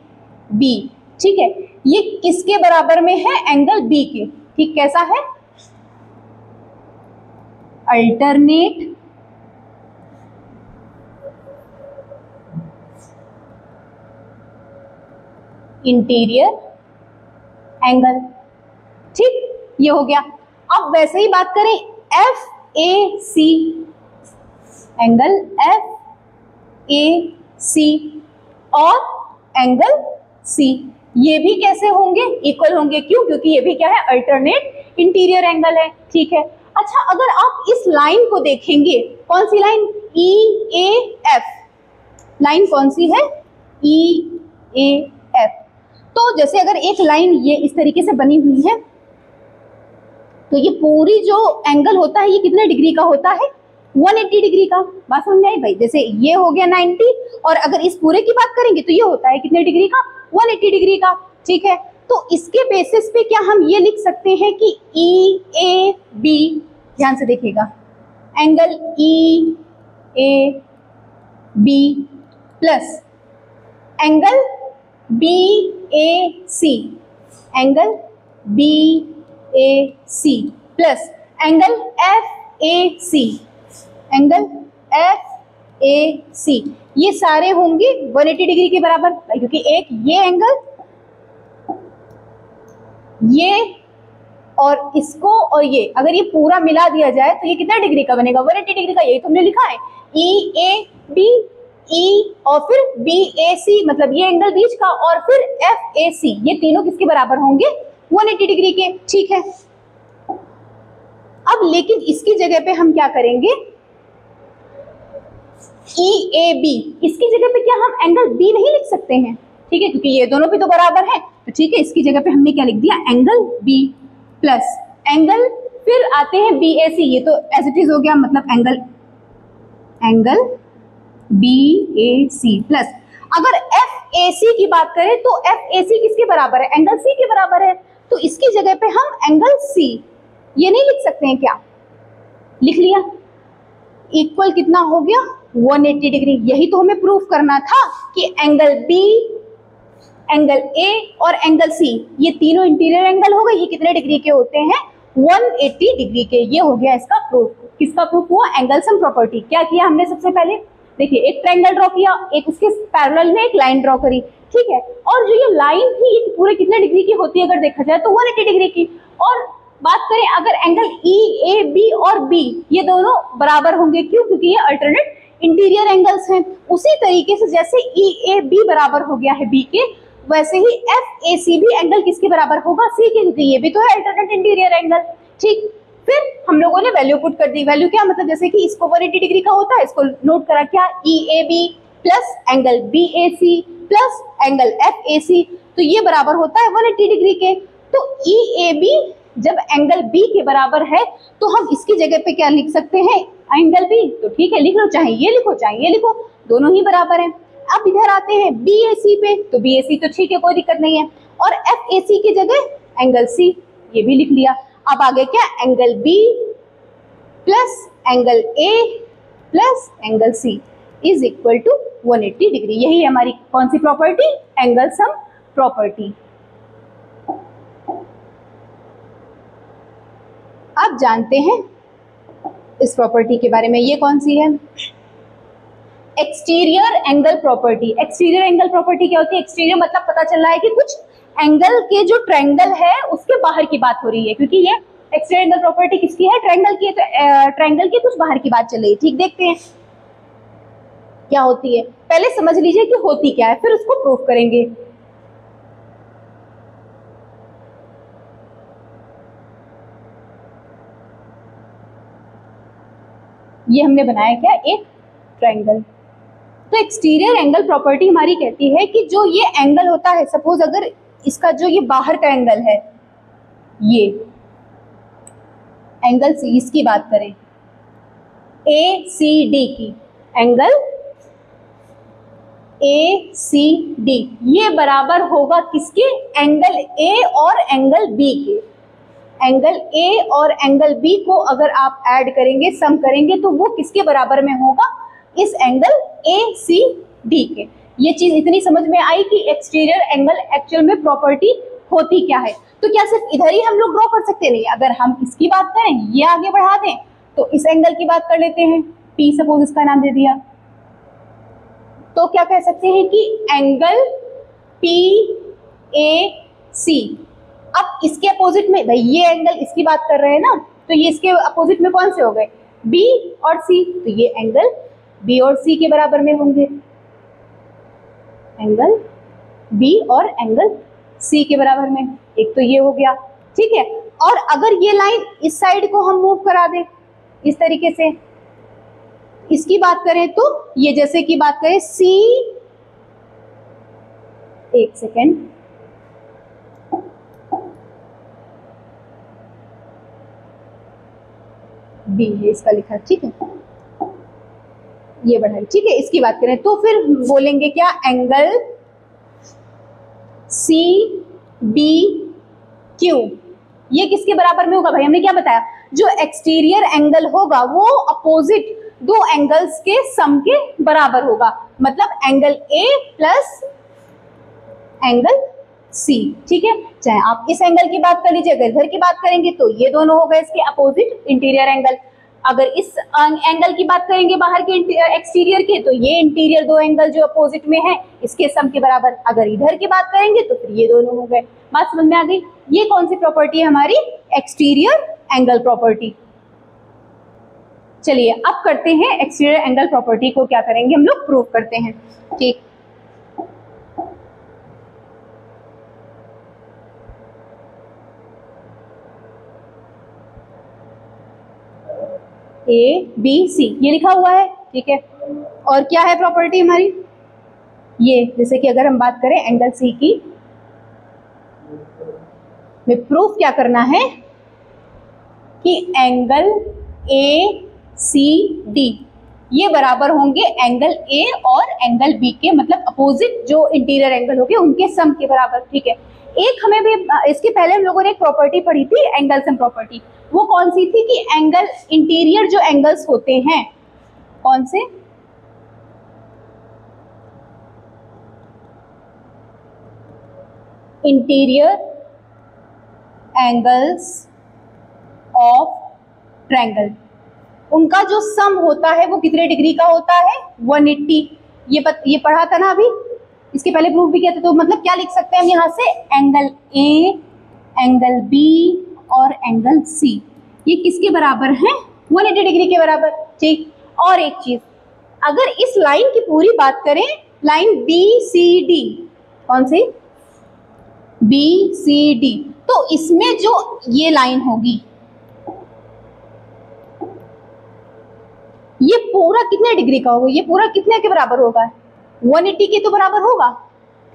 B, ठीक है, ये किसके बराबर में है, एंगल बी के, ठीक, कैसा है, अल्टरनेट इंटीरियर एंगल, ठीक, ये हो गया। अब वैसे ही बात करें F A C, angle F A C और एंगल सी, ये भी कैसे होंगे, इक्वल होंगे, क्यों, क्योंकि ये भी क्या है, अल्टरनेट इंटीरियर एंगल है, ठीक है। अच्छा, अगर आप इस लाइन को देखेंगे, कौन सी line, E A F, line कौन सी है, ई ए एफ। तो जैसे अगर एक लाइन ये इस तरीके से बनी हुई है, तो ये पूरी जो एंगल होता है ये कितने डिग्री का होता है, 180 डिग्री का, बात समझ में आई भाई। जैसे ये हो गया 90, और अगर इस पूरे की बात करेंगे तो ये होता है कितने डिग्री का, 180 डिग्री का, ठीक है। तो इसके बेसिस पे क्या हम ये लिख सकते हैं कि ई ए बी, ध्यान से देखिएगा, angle E A B plus angle B A C, angle B A C plus angle F A C, angle F A C, ये सारे होंगे 180 डिग्री के बराबर, क्योंकि एक ये एंगल, ये और इसको और ये अगर ये पूरा मिला दिया जाए तो ये कितना डिग्री का बनेगा, 180 डिग्री का, यही तो हमने लिखा है, ई ए बी, ई और फिर बी ए सी, मतलब ये एंगल बीच का, और फिर एफ ए सी, ये तीनों किसके बराबर होंगे, 180 डिग्री के, ठीक है। अब लेकिन इसकी जगह पे हम क्या करेंगे, ई ए बी, इसकी जगह पे क्या हम एंगल बी नहीं लिख सकते हैं, ठीक है, क्योंकि ये दोनों भी तो बराबर है, तो ठीक है, इसकी जगह पे हमने क्या लिख दिया, एंगल बी प्लस एंगल, फिर आते हैं बी ए सी, ये तो एज इट इज हो गया, मतलब angle B A C plus, अगर एफ ए सी की बात करें तो एफ ए सी किसके बराबर है, एंगल सी के बराबर है, तो इसकी जगह पे हम एंगल सी ये नहीं लिख सकते हैं क्या, लिख लिया, इक्वल कितना हो गया, 180 डिग्री। यही तो हमें प्रूफ करना था कि एंगल बी, एंगल ए और एंगल सी, ये तीनों इंटीरियर एंगल हो गए, ये कितने डिग्री के होते हैं, 180 डिग्री के। ये हो गया इसका प्रूफ। किसका प्रूफ हुआ, एंगल सम प्रॉपर्टी। क्या किया हमने सबसे पहले, देखिए एक ट्रायंगल ड्रॉ किया, एक उसके पैरेलल में एक लाइन ड्रॉ करी, ठीक है, और जो ये लाइन थी ये पूरे कितने डिग्री की होती है, अगर देखा जाए तो 180 डिग्री की। और बात करें अगर एंगल ई ए बी और बी ये दोनों बराबर होंगे, क्यों, क्योंकि ये अल्टरनेट इंटीरियर एंगल्स हैं। उसी तरीके से जैसे ई ए बी बराबर हो गया है बी के, वैसे ही एफ ए सी भी एंगल किसके बराबर होगा, सी के, क्योंकि ये भी तो है अल्टरनेट इंटीरियर एंगल, ठीक। फिर हम लोगों ने वैल्यू पुट कर दी। वैल्यू क्या, मतलब जैसे कि इसको 180 डिग्री का होता है, इसको नोट करा क्या, E A B plus angle B A C plus angle F A C, तो ये बराबर होता है 180 डिग्री के। तो ई ए बी जब एंगल बी के बराबर है तो हम इसकी जगह पे क्या लिख सकते हैं, एंगल बी, तो ठीक है लिख लो, चाहे ये लिखो चाहे ये लिखो, दोनों ही बराबर हैं। अब इधर आते हैं बी ए सी पे, तो बी ए सी तो ठीक है, कोई दिक्कत नहीं है, और एफ ए सी की जगह एंगल सी, ये भी लिख लिया। अब आगे क्या, angle B plus angle A plus angle C is equal to 180 degree. यही है हमारी कौन सी प्रॉपर्टी, एंगल सम प्रॉपर्टी। अब जानते हैं इस प्रॉपर्टी के बारे में, ये कौन सी है, exterior angle property. Exterior angle property क्या होती है? एक्सटीरियर मतलब पता चल रहा है कि कुछ एंगल के जो ट्रायंगल है उसके बाहर की बात हो रही है, क्योंकि ये एक्सटीरियर एंगल प्रॉपर्टी किसकी है? ट्रायंगल की। तो ट्रायंगल के कुछ बाहर की बात चल रही है। ठीक, देखते हैं क्या होती है। पहले समझ लीजिए कि होती क्या है, फिर उसको प्रूफ करेंगे। ये हमने बनाया क्या? एक ट्रायंगल। तो एक्सटीरियर एंगल प्रॉपर्टी हमारी कहती है कि जो ये एंगल होता है, सपोज अगर इसका जो ये बाहर का एंगल है, ये एंगल सी, इसकी बात करें, ए सी डी की, एंगल ए सी डी, ये बराबर होगा किसके? एंगल ए और एंगल बी के। एंगल ए और एंगल बी को अगर आप ऐड करेंगे, सम करेंगे, तो वो किसके बराबर में होगा? इस एंगल ए सी डी के। ये चीज इतनी समझ में आई कि एक्सटीरियर एंगल एक्चुअल में प्रॉपर्टी होती क्या है। तो क्या सिर्फ इधर ही हम लोग ड्रॉ कर सकते? नहीं, अगर हम इसकी बात करें, ये आगे बढ़ा दें, तो इस एंगल की बात कर लेते हैं, पी सपोज इसका नाम दे दिया, तो क्या कह सकते हैं कि एंगल पी ए सी। अब इसके अपोजिट में, भाई ये एंगल इसकी बात कर रहे हैं ना, तो ये इसके अपोजिट में कौन से हो गए? बी और सी, तो ये एंगल बी और सी के बराबर में होंगे। एंगल बी और एंगल सी के बराबर में, एक तो ये हो गया। ठीक है, और अगर ये लाइन इस साइड को हम मूव करा दें इस तरीके से, इसकी बात करें, तो ये जैसे कि बात करें सी, एक सेकेंड, बी है इसका लिखा, ठीक है, ये बढ़ाई, ठीक है, इसकी बात करें तो फिर बोलेंगे क्या? एंगल सी बी क्यू, ये किसके बराबर में होगा? भाई हमने क्या बताया? जो एक्सटीरियर एंगल होगा वो अपोजिट दो एंगल्स के सम के बराबर होगा, मतलब angle A plus angle C. ठीक है, चाहे आप इस एंगल की बात कर लीजिए, अगर इधर की बात करेंगे तो ये दोनों हो गए इसके अपोजिट इंटीरियर एंगल। अगर इस एंगल की बात करेंगे बाहर के एक्सटीरियर के, तो ये इंटीरियर दो एंगल जो अपोजिट में है इसके सम के बराबर। अगर इधर की बात करेंगे तो फिर ये दोनों हो गए। बात समझ में आ गई? ये कौन सी प्रॉपर्टी है हमारी? Exterior angle property. चलिए अब करते हैं एक्सटीरियर एंगल प्रॉपर्टी को क्या करेंगे हम लोग? प्रूव करते हैं। ठीक, ए बी सी ये लिखा हुआ है, ठीक है, और क्या है प्रॉपर्टी हमारी? ये जैसे कि अगर हम बात करें एंगल सी की, में प्रूफ क्या करना है कि एंगल ए सी डी ये बराबर होंगे एंगल ए और एंगल बी के, मतलब अपोजिट जो इंटीरियर एंगल होंगे उनके सम के बराबर। ठीक है, एक हमें भी इसके पहले हम लोगों ने एक प्रॉपर्टी पढ़ी थी एंगल सम प्रॉपर्टी, वो कौन सी थी कि एंगल इंटीरियर जो एंगल्स होते हैं, कौन से? इंटीरियर एंगल्स ऑफ ट्रायंगल, उनका जो सम होता है वो कितने डिग्री का होता है? 180। ये पढ़ा था ना अभी, इसके पहले प्रूफ भी किया था। तो मतलब क्या लिख सकते हैं हम यहाँ से? एंगल ए, एंगल बी और एंगल सी ये किसके बराबर हैं? 180 डिग्री के बराबर। ठीक, और एक चीज, अगर इस लाइन की पूरी बात करें, लाइन बी सी डी, कौन सी? बी सी डी, तो इसमें जो ये लाइन होगी ये पूरा कितने डिग्री का होगा? ये पूरा कितने के बराबर होगा? 180 के तो बराबर होगा।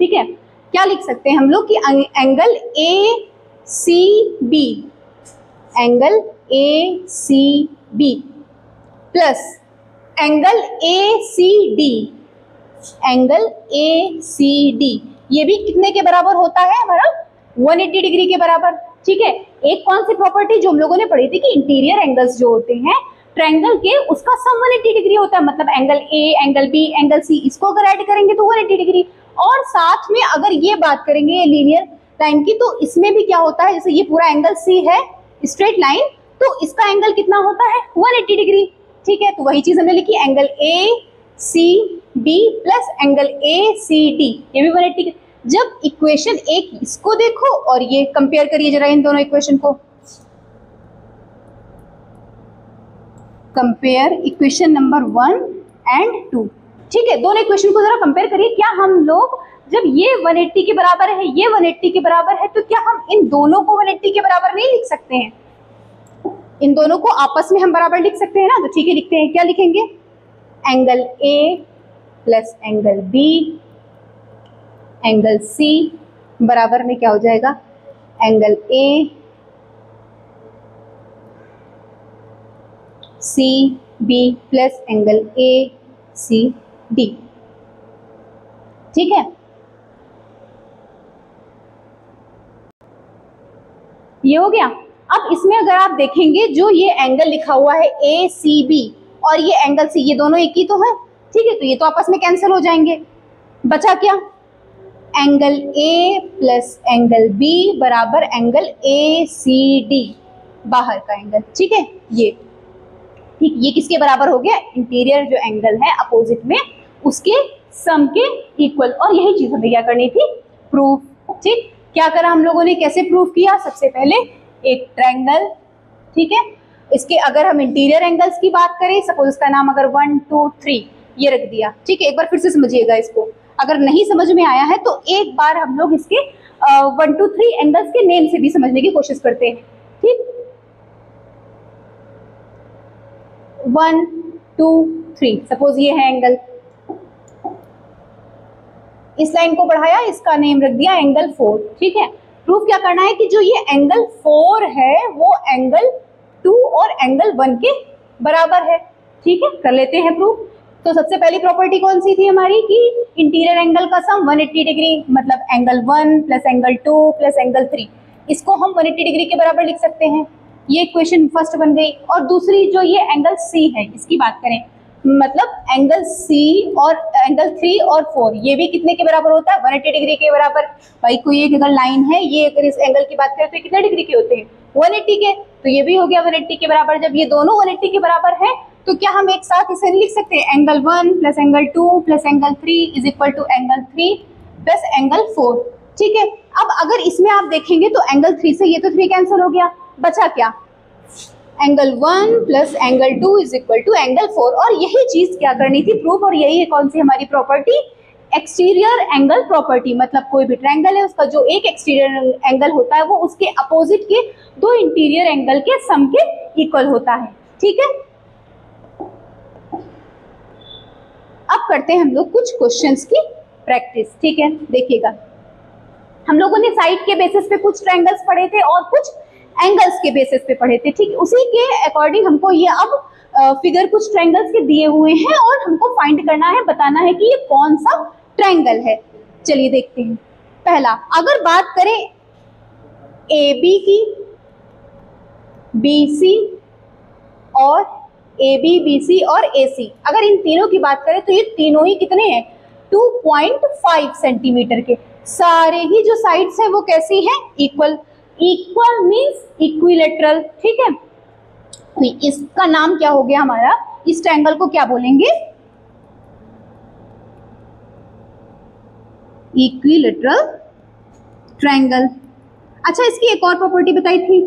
ठीक है, क्या लिख सकते हैं हम लोग कि angle A C B, angle A C B plus angle A C D, angle A C D ये भी कितने के बराबर होता है हमारा? 180 डिग्री के बराबर। ठीक है, एक कौन सी प्रॉपर्टी जो हम लोगों ने पढ़ी थी कि इंटीरियर एंगल्स जो होते हैं ट्रायंगल के उसका सम 180 डिग्री होता है, मतलब angle A, angle B, angle C, इसको अगर ऐड करेंगे तो 180 डिग्री। और साथ में अगर ये बात करेंगे ये लीनियर लाइन की, तो इसमें भी क्या होता है, जैसे ये पूरा एंगल सी है स्ट्रेट लाइन, तो इसका एंगल कितना होता है? 180 डिग्री। ठीक है, तो वही चीज हमने लिखी, angle A C B plus angle A C D, ये भी 180। जब इक्वेशन एक इसको देखो और ये कंपेयर करिए जरा इन दोनों इक्वेशन को, कंपेयर इक्वेशन नंबर 1 एंड 2। ठीक है, दोनों इक्वेशन को जरा कंपेयर करिए। क्या हम लोग जब ये 180 के बराबर है, ये 180 के बराबर है, तो क्या हम इन दोनों को 180 के बराबर नहीं लिख सकते हैं? इन दोनों को आपस में हम बराबर लिख सकते हैं ना। तो ठीक है, लिखते हैं। क्या लिखेंगे? Angle A plus angle B angle C बराबर में क्या हो जाएगा? Angle A C B plus angle A C D. ठीक है, ये हो गया। अब इसमें अगर आप देखेंगे जो ये एंगल लिखा हुआ है ए सी बी और ये एंगल सी, ये दोनों एक ही तो है। ठीक है, तो ये तो आपस में कैंसिल हो जाएंगे। बचा क्या? Angle A plus angle B बराबर एंगल ए सी डी, बाहर का एंगल। ठीक है, ये ठीक, ये किसके बराबर हो गया? इंटीरियर जो एंगल है अपोजिट में उसके सम के इक्वल। और यही चीज हमें क्या करनी थी? प्रूफ। ठीक, क्या करा हम लोगों ने? कैसे प्रूफ किया? सबसे पहले एक ट्रायंगल, ठीक है, इसके अगर हम इंटीरियर एंगल्स की बात करें, सपोज इसका नाम अगर 1 2 3 ये रख दिया। ठीक है, एक बार फिर से समझिएगा इसको। अगर नहीं समझ में आया है तो एक बार हम लोग इसके 1 2 3 एंगल्स के नेम से भी समझने की कोशिश करते हैं। ठीक, 1 2 3, सपोज ये है एंगल, इस लाइन को बढ़ाया, इसका नेम रख दिया एंगल 4। ठीक है, प्रूफ क्या करना है कि जो ये एंगल 4 है वो एंगल 2 और एंगल 1 के बराबर है। ठीक है, कर लेते हैं प्रूफ। तो सबसे पहली प्रॉपर्टी कौन सी थी हमारी कि इंटीरियर एंगल का सम 180 डिग्री, मतलब angle 1 plus angle 2 plus angle 3, इसको हम 180 डिग्री के बराबर लिख सकते हैं। ये इक्वेशन फर्स्ट बन गई। और दूसरी जो ये एंगल सी है इसकी बात करें, मतलब एंगल सी और एंगल 3 और 4 ये भी कितने के बराबर होता है? 180 डिग्री के बराबर। भाई कोई एक अगर लाइन है, ये अगर इस एंगल की बात करें तो ये कितने डिग्री के होते हैं? 180 के। तो ये भी हो गया 180 के बराबर। जब ये दोनों 180 के बराबर है तो क्या हम एक साथ इसे लिख सकते हैं? Angle 1 plus angle 2 plus angle 3 is equal to angle 3 plus angle 4। ठीक है, अब अगर इसमें आप देखेंगे तो एंगल 3 से ये तो 3 कैंसिल हो गया, बचा क्या? Angle 1 plus angle 2 is equal to angle 4। और यही चीज क्या करनी थी? प्रूफ। और यही है कौन सी हमारी प्रॉपर्टी? Exterior angle property. मतलब कोई भी ट्रायंगल है उसका जो एक एक्सटीरियर एंगल होता है वो उसके अपोजिट के दो इंटीरियर एंगल के सम के इक्वल होता है। ठीक है, अब करते हैं हम लोग कुछ क्वेश्चंस की प्रैक्टिस। ठीक है, देखिएगा, हम लोगों ने साइड के बेसिस पे कुछ ट्रायंगल्स पढ़े थे और कुछ एंगल्स के बेसिस पे पढ़े थे। ठीक, उसी के अकॉर्डिंग हमको ये अब फिगर कुछ ट्रायंगल्स के दिए हुए हैं और हमको फाइंड करना है, बताना है कि ये कौन सा ट्रायंगल है। चलिए देखते हैं। पहला, अगर बात करें ए बी की, बी सी और ए बी बी सी और ए सी, अगर इन तीनों की बात करें तो ये तीनों ही कितने हैं? 2.5 सेंटीमीटर के। सारे ही जो साइड्स हैं वो कैसी हैं? इक्वल। Equal means equilateral. ठीक है, तो इसका नाम क्या हो गया हमारा? इस ट्रायंगल को क्या बोलेंगे? Equilateral triangle. अच्छा, इसकी एक और प्रॉपर्टी बताई थी।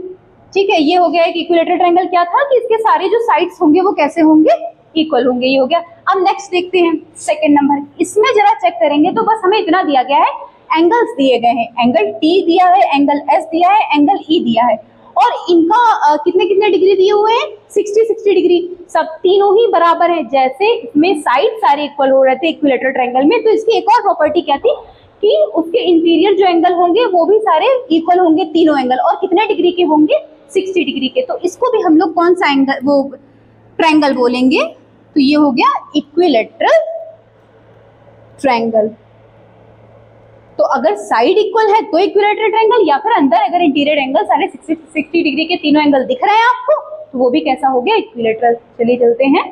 ठीक है, ये हो गया एक इक्विलेटरल ट्रायंगल। क्या था कि इसके सारे जो साइड्स होंगे वो कैसे होंगे? इक्वल होंगे। ये हो गया। अब नेक्स्ट देखते हैं सेकंड नंबर। इसमें जरा चेक करेंगे तो बस हमें इतना दिया गया है, एंगल्स दिए गए हैं, एंगल टी दिया है, एंगल एस दिया है, एंगल ई दिया है और इनका कितने कितने डिग्री दिए हुए हैं? 60 डिग्री। सब तीनों ही बराबर है। जैसे इसमें साइड सारे इक्वल हो रहे थे इक्विलेटरल ट्रायंगल में, तो इसकी एक और प्रॉपर्टी क्या थी कि उसके इंटीरियर जो एंगल होंगे वो भी सारे इक्वल होंगे, तीनों एंगल, और कितने डिग्री के होंगे? 60 डिग्री के। तो इसको भी हम लोग कौन सा एंगल, वो ट्रायंगल बोलेंगे? तो ये हो गया इक्विलेटरल ट्रायंगल। तो अगर साइड इक्वल है तो इक्विलेटरल ट्रायंगल, या फिर अंदर अगर इंटीरियर एंगल सारे 60 डिग्री के तीनों एंगल दिख रहे हैं आपको तो वो भी कैसा हो गया? इक्विलेटरल। चलिए चलते हैं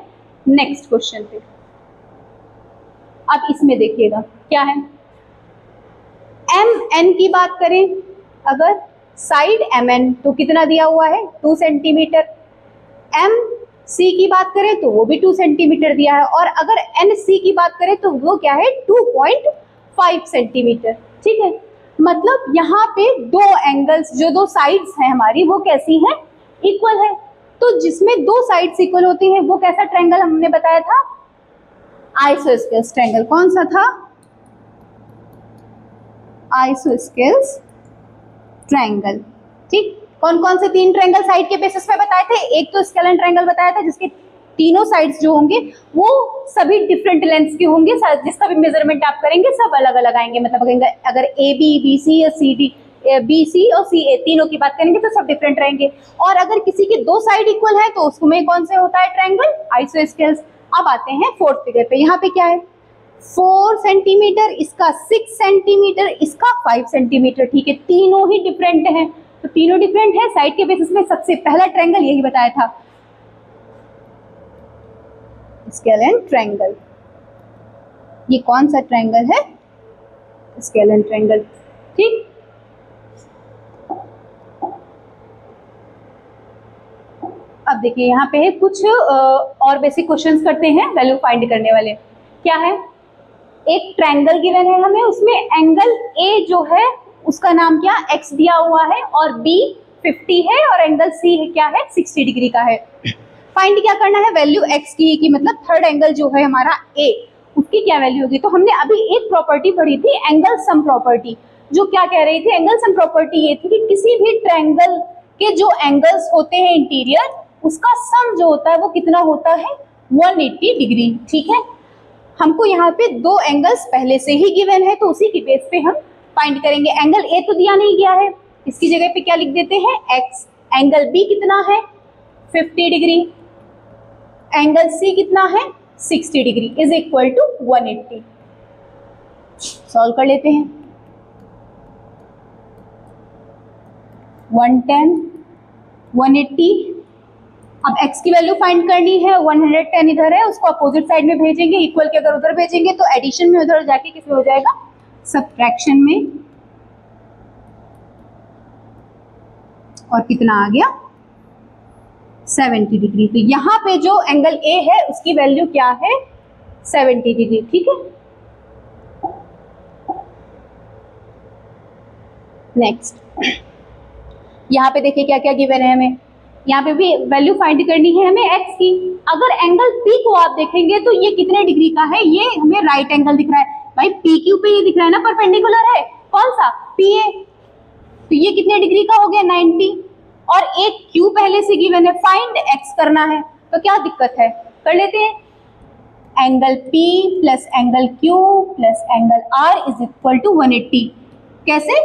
नेक्स्ट क्वेश्चन पे। अब इसमें देखिएगा क्या है। एम एन की बात करें, अगर साइड एम एन तो कितना दिया हुआ है? 2 सेंटीमीटर। एम सी की बात करें तो वो भी 2 सेंटीमीटर दिया है, और अगर एन सी की बात करें तो वो क्या है 2.5 सेंटीमीटर। ठीक है, मतलब यहाँ पे दो एंगल्स, जो दो साइड्स हैं हमारी, वो कैसी हैं, इक्वल है। तो जिसमें दो साइड्स इक्वल होती हैं वो कैसा ट्रायंगल हमने बताया था, आइसोस्केल्स ट्रायंगल। कौन सा था, आइसोस्केल्स ट्रायंगल। ठीक, कौन कौन से 3 ट्रायंगल साइड के बेसिस पे बताए थे, एक तो स्केलेन ट्रायंगल बताया था जिसके तीनों साइड्स जो होंगे वो सभी डिफरेंट लेंथ्स के होंगे, जिसका भी मेजरमेंट आप करेंगे सब अलग अलग आएंगे। मतलब अगर ए बी, बी सी या सी डी, बी सी और सी ए तीनों की बात करेंगे तो सब डिफरेंट रहेंगे। और अगर किसी के दो साइड इक्वल है तो उसमें कौन से होता है ट्रायंगल, आइसोस्केल्स। अब आते हैं फोर्थ फिगर पे, यहाँ पे क्या है 4 सेंटीमीटर, इसका 6 सेंटीमीटर, इसका 5 सेंटीमीटर। ठीक है, तीनों ही डिफरेंट हैं, तो तीनों डिफरेंट है साइड के बेसिस में। सबसे पहला ट्रायंगल यही बताया था, स्केलेन ट्रायंगल। ये कौन सा ट्रायंगल है, स्केलेन ट्रायंगल। ठीक, अब देखिए यहाँ पे है कुछ और बेसिक क्वेश्चंस करते हैं वैल्यू फाइंड करने वाले। क्या है, एक ट्रायंगल गिवन है हमें, उसमें एंगल ए जो है उसका नाम क्या x दिया हुआ है, और b 50 है, और एंगल c है क्या है 60 डिग्री का है। फाइंड क्या करना है, वैल्यू x की मतलब थर्ड एंगल जो है हमारा a, उसकी क्या वैल्यू होगी। तो हमने अभी एक प्रॉपर्टी पढ़ी थी एंगल सम प्रॉपर्टी, जो क्या कह रही थी, एंगल सम प्रॉपर्टी ये थी कि किसी भी ट्रायंगल के जो एंगल्स होते हैं इंटीरियर, उसका सम जो होता है वो कितना होता है 180 डिग्री। ठीक है, हमको यहाँ पे दो एंगल्स पहले से ही गिवन है तो उसी की बेस पे हम फाइंड करेंगे। एंगल ए तो दिया नहीं गया है, इसकी जगह पे क्या लिख देते हैं x। एंगल बी कितना है 50 डिग्री, एंगल सी कितना है 60 degree, is equal to 180। Solve कर लेते हैं। 110, 180। अब x की वैल्यू फाइंड करनी है, 110 इधर है, उसको अपोजिट साइड में भेजेंगे, इक्वल के अगर उधर भेजेंगे तो एडिशन में, उधर जाके किस में हो जाएगा सब्ट्रैक्शन में। और कितना आ गया 70 डिग्री। तो यहाँ पे जो एंगल ए है उसकी वैल्यू क्या है 70 डिग्री। ठीक है, नेक्स्ट यहाँ पे देखिए क्या क्या गिवन है हमें, यहाँ पे भी वैल्यू फाइंड करनी है हमें x की। अगर एंगल P को आप देखेंगे तो ये कितने डिग्री का है, ये हमें राइट एंगल दिख रहा है भाई, PQ पे ये दिख रहा है ना परपेंडिकुलर है, कौन सा PA। तो ये कितने डिग्री का हो गया 90, और एक Q पहले से गिवन है, फाइंड x करना है, तो क्या दिक्कत है, कर लेते हैं। Angle P plus angle Q plus angle R is equal to 180। कैसे,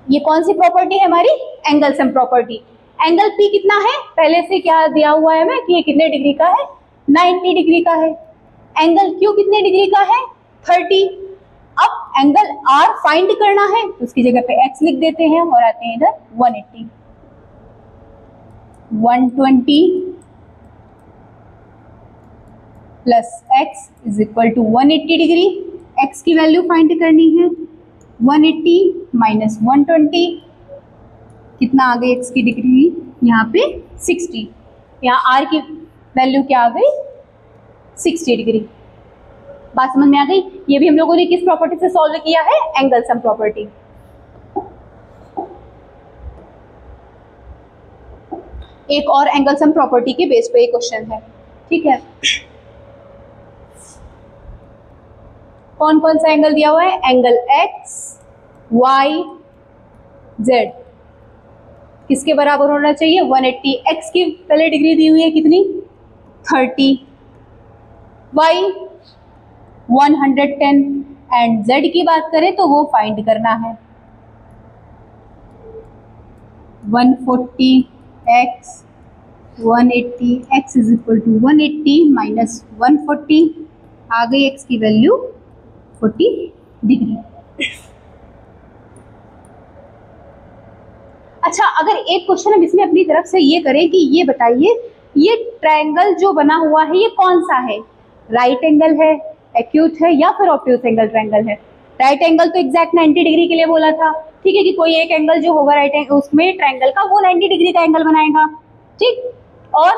ये कौन सी प्रॉपर्टी है हमारी, angle sum property. Angle P कितना है, पहले से क्या दिया हुआ है हमें कि ये कितने डिग्री का है 90 डिग्री का है। एंगल Q कितने डिग्री का है 30। अब एंगल R फाइंड करना है तो उसकी जगह पे x लिख देते हैं और आते हैं इधर 180। 120 plus x is equal to 180 degree. x की वैल्यू फाइंड करनी है, 180 माइनस 120, कितना आ गई x की डिग्री यहाँ पे 60, यहाँ r की वैल्यू क्या आ गई 60 डिग्री। बात समझ में आ गई। ये भी हम लोगों ने किस प्रॉपर्टी से सॉल्व किया है, एंगल सम प्रॉपर्टी। एक और एंगल सम प्रॉपर्टी के बेस पे एक क्वेश्चन है। ठीक है, कौन कौन सा एंगल दिया हुआ है, एंगल x y z किसके बराबर होना चाहिए 180। x की पहले डिग्री दी हुई है कितनी 30, y 110, एंड z की बात करें तो वो फाइंड करना है 140 x 180, x is equal to 180 minus 140, आ गई x की वैल्यू 40 डिग्री। अच्छा, अगर एक क्वेश्चन हम इसमें अपनी तरफ से ये करें कि ये बताइए ये ट्रायंगल जो बना हुआ है ये कौन सा है, राइट एंगल है, एक्यूट है, या फिर ऑब्ट्यूज एंगल ट्रायंगल है। राइट एंगल तो एग्जैक्ट 90 डिग्री के लिए बोला था। ठीक है, कि कोई एक एंगल जो होगा राइट एंगल उसमें ट्रायंगल का वो 90 डिग्री का एंगल बनाएगा। ठीक, और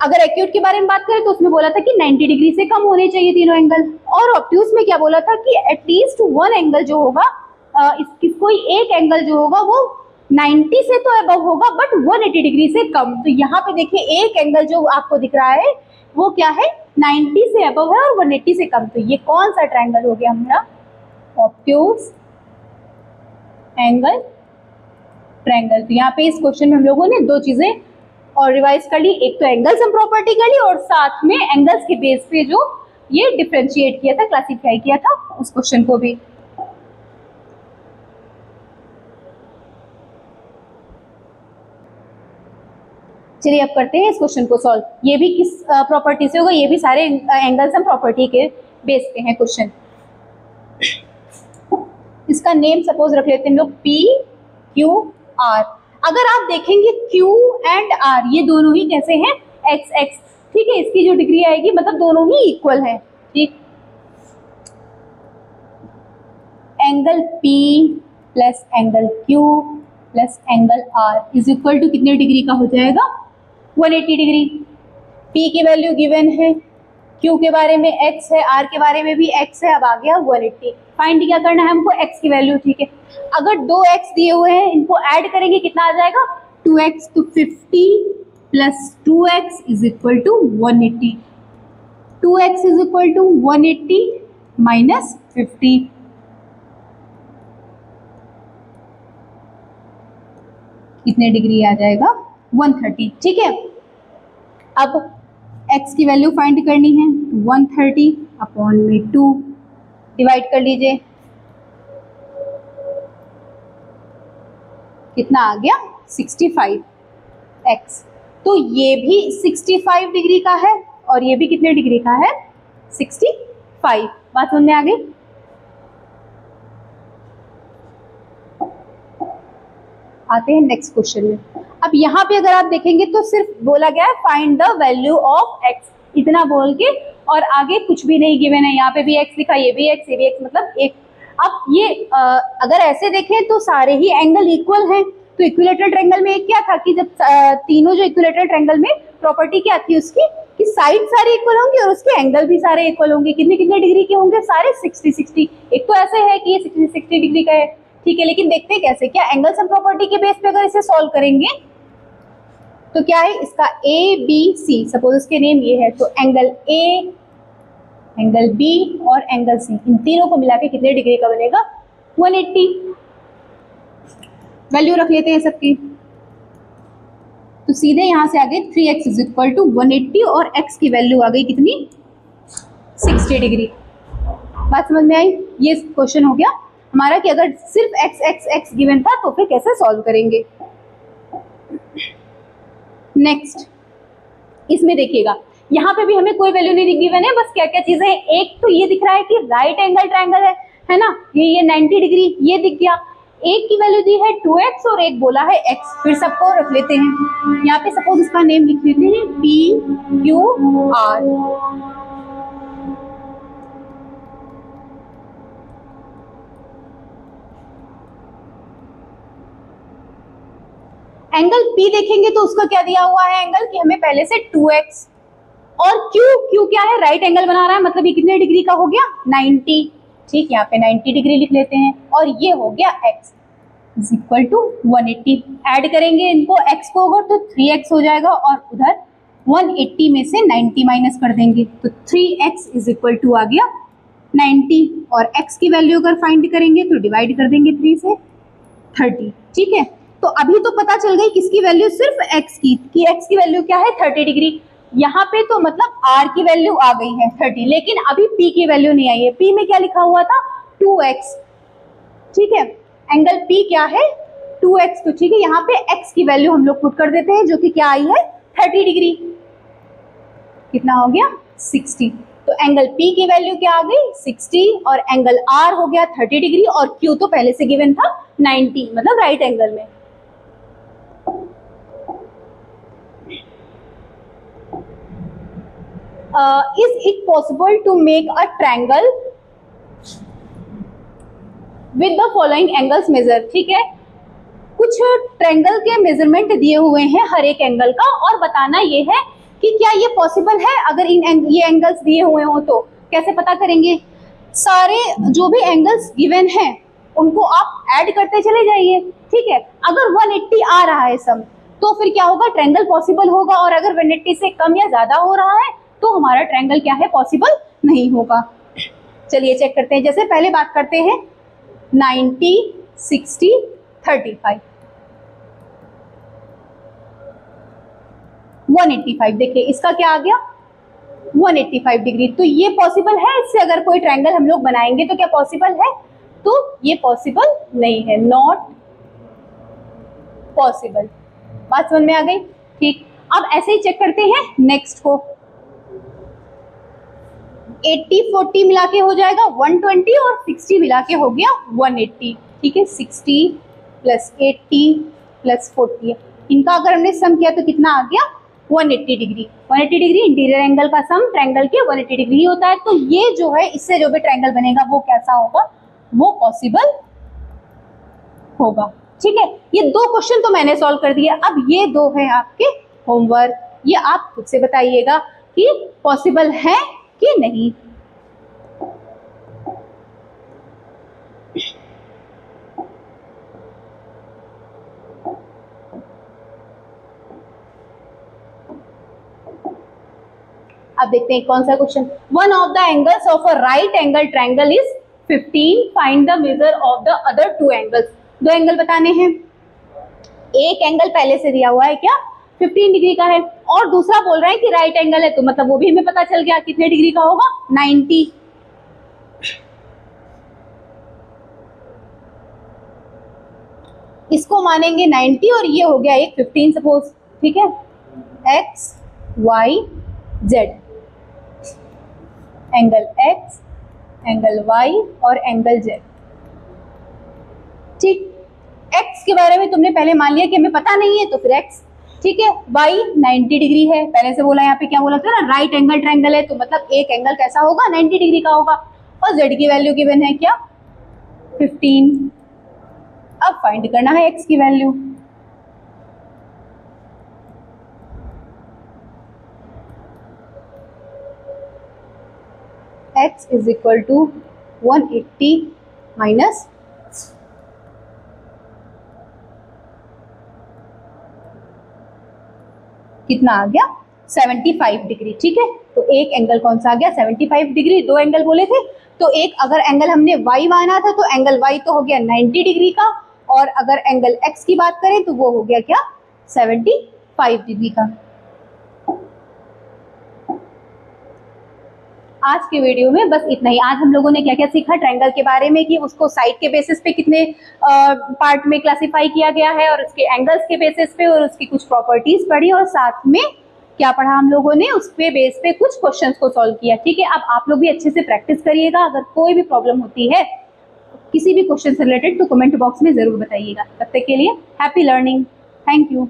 अगर एक्यूट के बारे में बात करें तो उसमें बोला था कि 90 डिग्री से कम होने चाहिए तीनों एंगल, और ऑब्ट्यूज में क्या बोला था कि एटलीस्ट वन एंगल जो होगा, कोई एक एंगल जो होगा वो 90 से तो अबव होगा बट 180 डिग्री से कम। तो यहाँ पे देखिए एक एंगल जो आपको दिख रहा है वो क्या है, 90 से अबव है और 180 से कम। तो ये कौन सा ट्रायंगल हो गया हमारा, ऑब्ट्यूज एंगल ट्रायंगल। तो यहाँ पे इस क्वेश्चन में हम लोगों ने दो चीजें और रिवाइज कर ली, एक तो एंगल सम प्रॉपर्टी कर ली और साथ में एंगल्स के बेस पे जो ये डिफरेंशिएट किया था, क्लासिफाई किया था उस क्वेश्चन को भी। चलिए अब करते हैं इस क्वेश्चन को सॉल्व। ये भी किस प्रॉपर्टी से होगा, ये भी सारे एंगल सम प्रॉपर्टी के बेस पे हैं क्वेश्चन। इसका नेम सपोज रख लेते हैं हम लोग P Q R। अगर आप देखेंगे Q एंड R ये दोनों ही कैसे हैं, x x, ठीक है, इसकी जो डिग्री आएगी मतलब दोनों ही इक्वल है, ठीक। Angle P plus angle Q plus angle R is equal to कितने डिग्री का हो जाएगा, 180 डिग्री। P की वैल्यू गिवन है, Q के बारे में x है, R के बारे में भी x है, अब आ गया 180। फाइंड क्या करना है हमको, x की वैल्यू, ठीक है। अगर दो x दिए हुए हैं इनको ऐड करेंगे कितना आ जाएगा, 2x, तो 50 plus 2x is equal to 180। 2x is equal to 180 minus 50, कितने डिग्री आ जाएगा, 130, ठीक है। अब x की वैल्यू फाइंड करनी है, 130 अपॉन में 2 डिवाइड कर लीजिए, कितना आ गया 65x। तो ये भी 65 डिग्री का है और ये भी कितने डिग्री का है, 65। बात समझ में आ गई। आते हैं नेक्स्ट क्वेश्चन में। अब यहाँ पे अगर आप देखेंगे तो सिर्फ बोला गया है find the value of x, इतना बोल के, और आगे कुछ भी नहीं गिवन है। यहाँ पे भी x लिखा, ये भी x, ये भी x, मतलब एक। अब ये अगर ऐसे देखें तो सारे ही एंगल इक्वल हैं। तो इक्विलेटरल ट्रायंगल में क्या था कि जब तीनों जो इक्विलेटरल ट्रायंगल में प्रॉपर्टी क्या थी उसकी कि साइड सारे इक्वल होंगे और उसके एंगल भी सारे इक्वल होंगे। कितने कितने डिग्री के होंगे, सारे 60-60। एक तो ऐसे है कि ये 60 डिग्री का है, ठीक है, लेकिन देखते हैं कैसे। क्या एंगल सम प्रॉपर्टी के बेस पे अगर इसे सॉल्व करेंगे तो क्या है इसका ABC, सपोज इसके नेम ये है, तो एंगल A, एंगल B और एंगल C, इन तीनों को मिला के कितने डिग्री का बनेगा, 180। वैल्यू रख लेते हैं सबकी, तो सीधे यहां से आगे 3x इज इक्वल टू 180 और x की वैल्यू आ गई कितनी, 60 डिग्री। बात समझ में आई। ये क्वेश्चन हो गया हमारा कि अगर सिर्फ x x x गिवन था तो फिर कैसे सॉल्व करेंगे। नेक्स्ट, इसमें देखिएगा यहाँ पे भी हमें कोई वैल्यू नहीं गिवन है, बस क्या क्या चीजें हैं। एक तो ये दिख रहा है कि राइट एंगल ट्रायंगल है ना, ये 90 डिग्री ये दिख गया। एक की वैल्यू दी है 2x और एक बोला है x। फिर सबको रख लेते हैं, यहाँ पे सपोज इसका नेम लिख लेते हैं P Q R। Angle P देखेंगे तो उसका क्या दिया हुआ है एंगल कि हमें पहले से 2x, और Q क्या है, राइट एंगल बना रहा है, मतलब ये कितने डिग्री का हो गया, 90, ठीक। यहाँ पे 90 डिग्री लिख लेते हैं और ये हो गया x is equal to 180। Add करेंगे इनको, x को होगा तो 3x हो जाएगा और उधर 180 में से 90 माइनस कर देंगे तो 3x इज इक्वल टू आ गया 90। और x की वैल्यू अगर फाइंड करेंगे तो डिवाइड कर देंगे 3 से 30, ठीक है। तो अभी तो पता चल गई किसकी वैल्यू, सिर्फ x की, कि x की वैल्यू क्या है, 30 डिग्री। यहाँ पे तो मतलब r की वैल्यू आ गई है 30, लेकिन अभी p की वैल्यू नहीं आई है। p में क्या लिखा हुआ था, 2x, ठीक है। एंगल p क्या है, 2x, तो ठीक है। यहाँ पे x की वैल्यू हम लोग पुट कर देते हैं जो कि क्या आई है, 30 डिग्री। कितना हो गया, 60। तो एंगल p की वैल्यू क्या आ गई, 60, और एंगल r हो गया 30 डिग्री, और q तो पहले से गिवन था 90, मतलब राइट एंगल में। Is it possible to make a triangle with the following angles measure, ठीक है। कुछ ट्रायंगल के मेजरमेंट दिए हुए हैं हर एक एंगल का, और बताना ये है कि क्या ये पॉसिबल है अगर ये एंगल्स दिए हुए हों। तो कैसे पता करेंगे, सारे जो भी एंगल्स गिवन हैं उनको आप ऐड करते चले जाइए, ठीक है। अगर 180 आ रहा है सम, तो फिर क्या होगा, ट्रायंगल पॉसिबल होगा, और अगर 180 से कम या ज्यादा हो रहा है तो हमारा ट्रायंगल क्या है, पॉसिबल नहीं होगा। चलिए चेक करते हैं। जैसे पहले बात करते हैं 90, 60, 35, 185। देखिए इसका क्या आ गया, 185 डिग्री। तो ये पॉसिबल है, इससे अगर कोई ट्रायंगल हम लोग बनाएंगे तो क्या पॉसिबल है, तो ये पॉसिबल नहीं है, नॉट पॉसिबल। बात समझ में आ गई, ठीक। अब ऐसे ही चेक करते हैं नेक्स्ट को। 80 40 मिला के हो जाएगा 120 और 60 मिला के हो गया 180, ठीक है। 60 प्लस 80 प्लस 40, इनका अगर हमने सम किया तो कितना आ गया, 180 डिग्री। 180 डिग्री इंटीरियर एंगल का सम ट्रायंगल के 180 डिग्री ही होता है। तो ये जो है इससे जो भी ट्रायंगल बनेगा वो कैसा होगा, वो पॉसिबल होगा, ठीक है। ये दो क्वेश्चन तो मैंने सॉल्व कर दिया। अब ये दो है आपके होमवर्क, ये आप खुद से बताइएगा कि पॉसिबल है कि नहीं। अब देखते हैं कौन सा question. One of the angles of a right angle triangle is 15, find the measure of the other two angles. दो एंगल बताने हैं, एक एंगल पहले से दिया हुआ है क्या, 15 डिग्री का है, और दूसरा बोल रहा है कि राइट एंगल है, तो मतलब वो भी हमें पता चल गया कितने डिग्री का होगा, 90। इसको मानेंगे 90 और ये हो गया एक 15 सपोज, ठीक है। X Y Z, angle X, angle Y और एंगल जेड, ठीक। एक्स के बारे में तुमने पहले मान लिया कि हमें पता नहीं है, तो फिर एक्स, ठीक है। वाई 90 डिग्री है, पहले से बोला, यहाँ पे क्या बोला था ना, राइट एंगल ट्रायंगल है, तो मतलब एक एंगल कैसा होगा, 90 डिग्री का होगा। और जेड की वैल्यू गिवन है क्या, 15। अब फाइंड करना है एक्स की value. x is equal to 180 minus कितना आ गया, 75 डिग्री, ठीक है। तो एक एंगल कौन सा आ गया, 75 डिग्री। दो एंगल बोले थे, तो एक अगर एंगल हमने y माना था तो एंगल y तो हो गया 90 डिग्री का, और अगर एंगल x की बात करें तो वो हो गया क्या, 75 डिग्री का। आज के वीडियो में बस इतना ही। आज हम लोगों ने क्या क्या सीखा ट्रायंगल के बारे में, कि उसको साइड के बेसिस पे कितने पार्ट में क्लासिफाई किया गया है, और उसके एंगल्स के बेसिस पे, और उसकी कुछ प्रॉपर्टीज पढ़ी, और साथ में क्या पढ़ा हम लोगों ने, उस पे बेस पे कुछ क्वेश्चंस को सॉल्व किया, ठीक है। अब आप लोग भी अच्छे से प्रैक्टिस करिएगा। अगर कोई भी प्रॉब्लम होती है किसी भी क्वेश्चन से रिलेटेड तो कमेंट बॉक्स में जरूर बताइएगा। तब तक के लिए हैप्पी लर्निंग, थैंक यू।